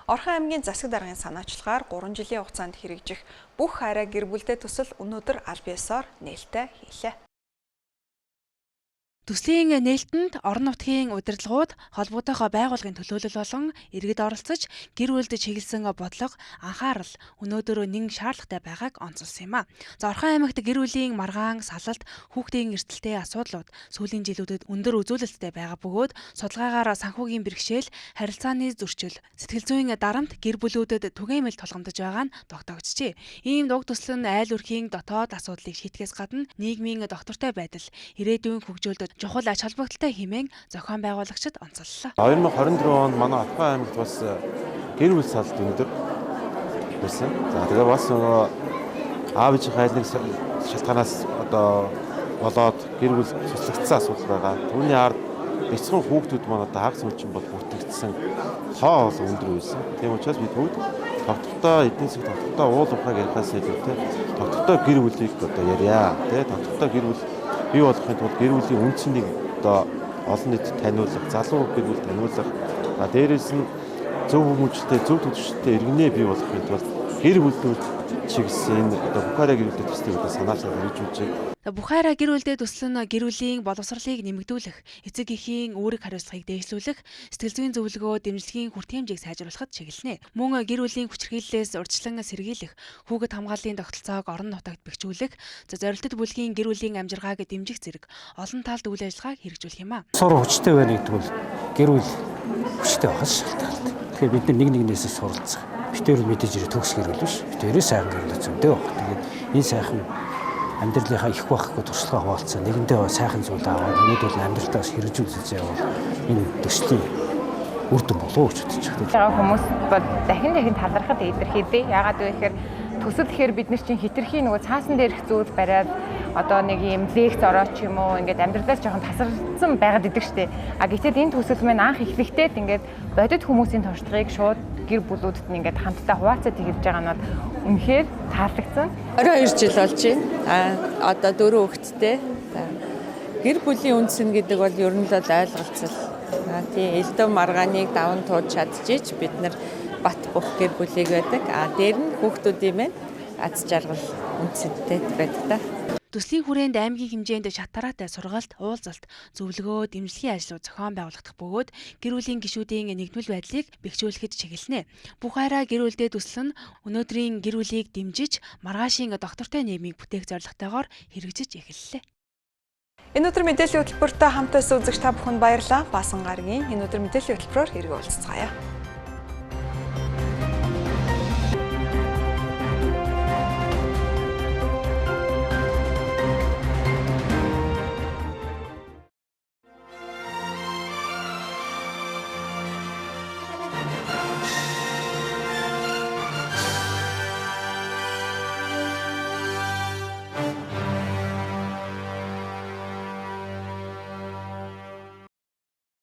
Speaker 1: Орхон аймгийн засаг даргын санаачлагаар 3 жилийн хугацаанд хэрэгжих бүх хайраа гэр бүлдээ төсөл өнөөдөр аль биесээр нээлттэй хийлээ.
Speaker 2: Төслийн нээлтэнд орон нутгийн удирдлагууд холбоотойгоо байгууллагын төлөөлөл болон иргэд оролцож гэр бүлд чиглэсэн бодлого анхаарал өнөөдөр нэгэн шаардлагатай байгааг онцолсон юм а. За Орхон аймагт гэр бүлийн маргаан, салалт, хүүхдийн эрсдэлтэй асуудлууд сүүлийн жилүүдэд өндөр үзүүлэлттэй байгаа бөгөөд судалгаагаар санхүүгийн бэрхшээл, харилцааны зөрчил, сэтгэл зүйн дарамт гэр бүлүүдэд түгээмэл тулгамдж байгаа нь тогтоогдчихжээ. Ийм дуг төсөл нь айл өрхийн дотоод асуудлыг шийтгэхээс гадна нийгмийн доктортой байдал, ирээдүйн хөгжүүлэлд чухал ач холбогдолтой хэмээн зохион байгуулагчид онцоллоо.
Speaker 17: 2024 онд манай Орхон аймагт бас гэр бүл салалт өндөр байсан. За тэгээ бас нөгөө аав ээжийн айлын шалтгаанаас одоо болоод гэр бүл цуслагдсан асуудал байгаа. Түүний ард бяцхан хүүхдүүд маань одоо хагас хүчин бол бүртгэгдсэн тоо бол өндөр байсан. Тийм учраас бид бүгд тогтвортой эдийн засгийн тогтвортой уул уурхайг ярихаас илүүтэй тогтвортой гэр бүлийг одоо ярья. Тэгээ тогтвортой гэр бүл бий болохын тулд гэр бүлийн үндсэнийг одоо олон нийтэд таниулах, залуу гэр бүл таниулах, дээрээс нь зөв хүмүүжлэлтэй, зөв төлөвшөлттэй иргэнэ бий болохын тулд гэр бүлүүд чиглэсэн одоо Бухараа гэр бүлтэй төслийг одоо санаачаар хэрэгжүүлж байна.
Speaker 2: Бухараа гэр бүлтэй төсөл нь гэр бүлийн боловсролыг нэмэгдүүлэх, эцэг эхийн үүрэг хариуцлагыг дээшлүүлэх, сэтгэл зүйн зөвлөгөө, дэмжлэгийн хүртээмжийг сайжруулахад чиглэнэ. Мөн гэр бүлийн хүчирхийллээс урьдчилан сэргийлэх, хүүхэд хамгааллын тогтолцоог орон нутагт бэхжүүлэх, зорилттой бүлгийн гэр бүлийн амжиргааг дэмжих зэрэг олон талд үйл ажиллагааг хэрэгжүүлэх юм а.
Speaker 22: Сур хүчтэй байна гэдэг бол гэр бүл хүчтэй байх шалтгаалтай. Тэгэхээр бид нэг нэгнээс суралцах. Битээр мэдээж ирэх төгс гэр бүл биш. Битээрээ сайхан гэр бүл зөндөө баг. Тэгээд энэ сайхан амьдралынхаа их байхгүй туршлагаа хуваалцсан нэгэндээ сайхан зүйл аваад өнөөдөр амьдралтаас хэрэгжүүлж явал энэ төслийн үр дүн болов уу гэж бодож байна.
Speaker 7: Хүмүүс бол дахин талархад илэрхийлээ. Яагаад вэ гэхээр төсөл гэхээр бид нар чинь хитрхи нөгөө цаасан дээрх зүйл бариад одоо нэг юм лекц ороод ч юм уу ингээд амьдралаас жоохон тасарсан байгаад идэг штеп. А гэтэл энэ төсөл маань анх эхлэхдээ ингээд бодит хүмүүсийн туршлагыг шууд гэр бүлүүдэд нь ингээд хамтдаа хуваалцаад хэлж байгаа нь үнэхээр таалагдсан.
Speaker 8: 22 жил болж байна. Одоо 4 хүүхэдтэй. Гэр бүлийн үндсэн гэдэг бол ер нь л ойлголцол. Тийм элдв маргааныг даван тууж чадчих бид нар бат бох гэр бүлийг байдаг. Дээр нь хүүхдүүдийн маань аз жаргал үндсэнтэй байдаг та.
Speaker 2: Төслийн хүрээнд аймгийн хэмжээнд шатараатай сургалт, уулзалт, зөвлөгөө, дэмжлэгийн ажлууд зохион байгуулагдах бөгөөд гэр бүлийн гишүүдийн нэгдмэл байдлыг бэхжүүлэхэд чиглэнэ. Бухараа гэр бүлтэй төсөл нь өнөөдрийн гэр бүлийг дэмжиж, маргаашийн доктортой нийгмийг бүтээх зорилготойгоор хэрэгжиж эхэллээ.
Speaker 1: Энэ өдөр мэдээллийн хөтөлбөртэй хамтаас үзэгч та бүхэнд баярлалаа. Баасан гарагийн энэ өдөр мэдээллийн хөтөлбөрөөр хэрэг уулзцаая.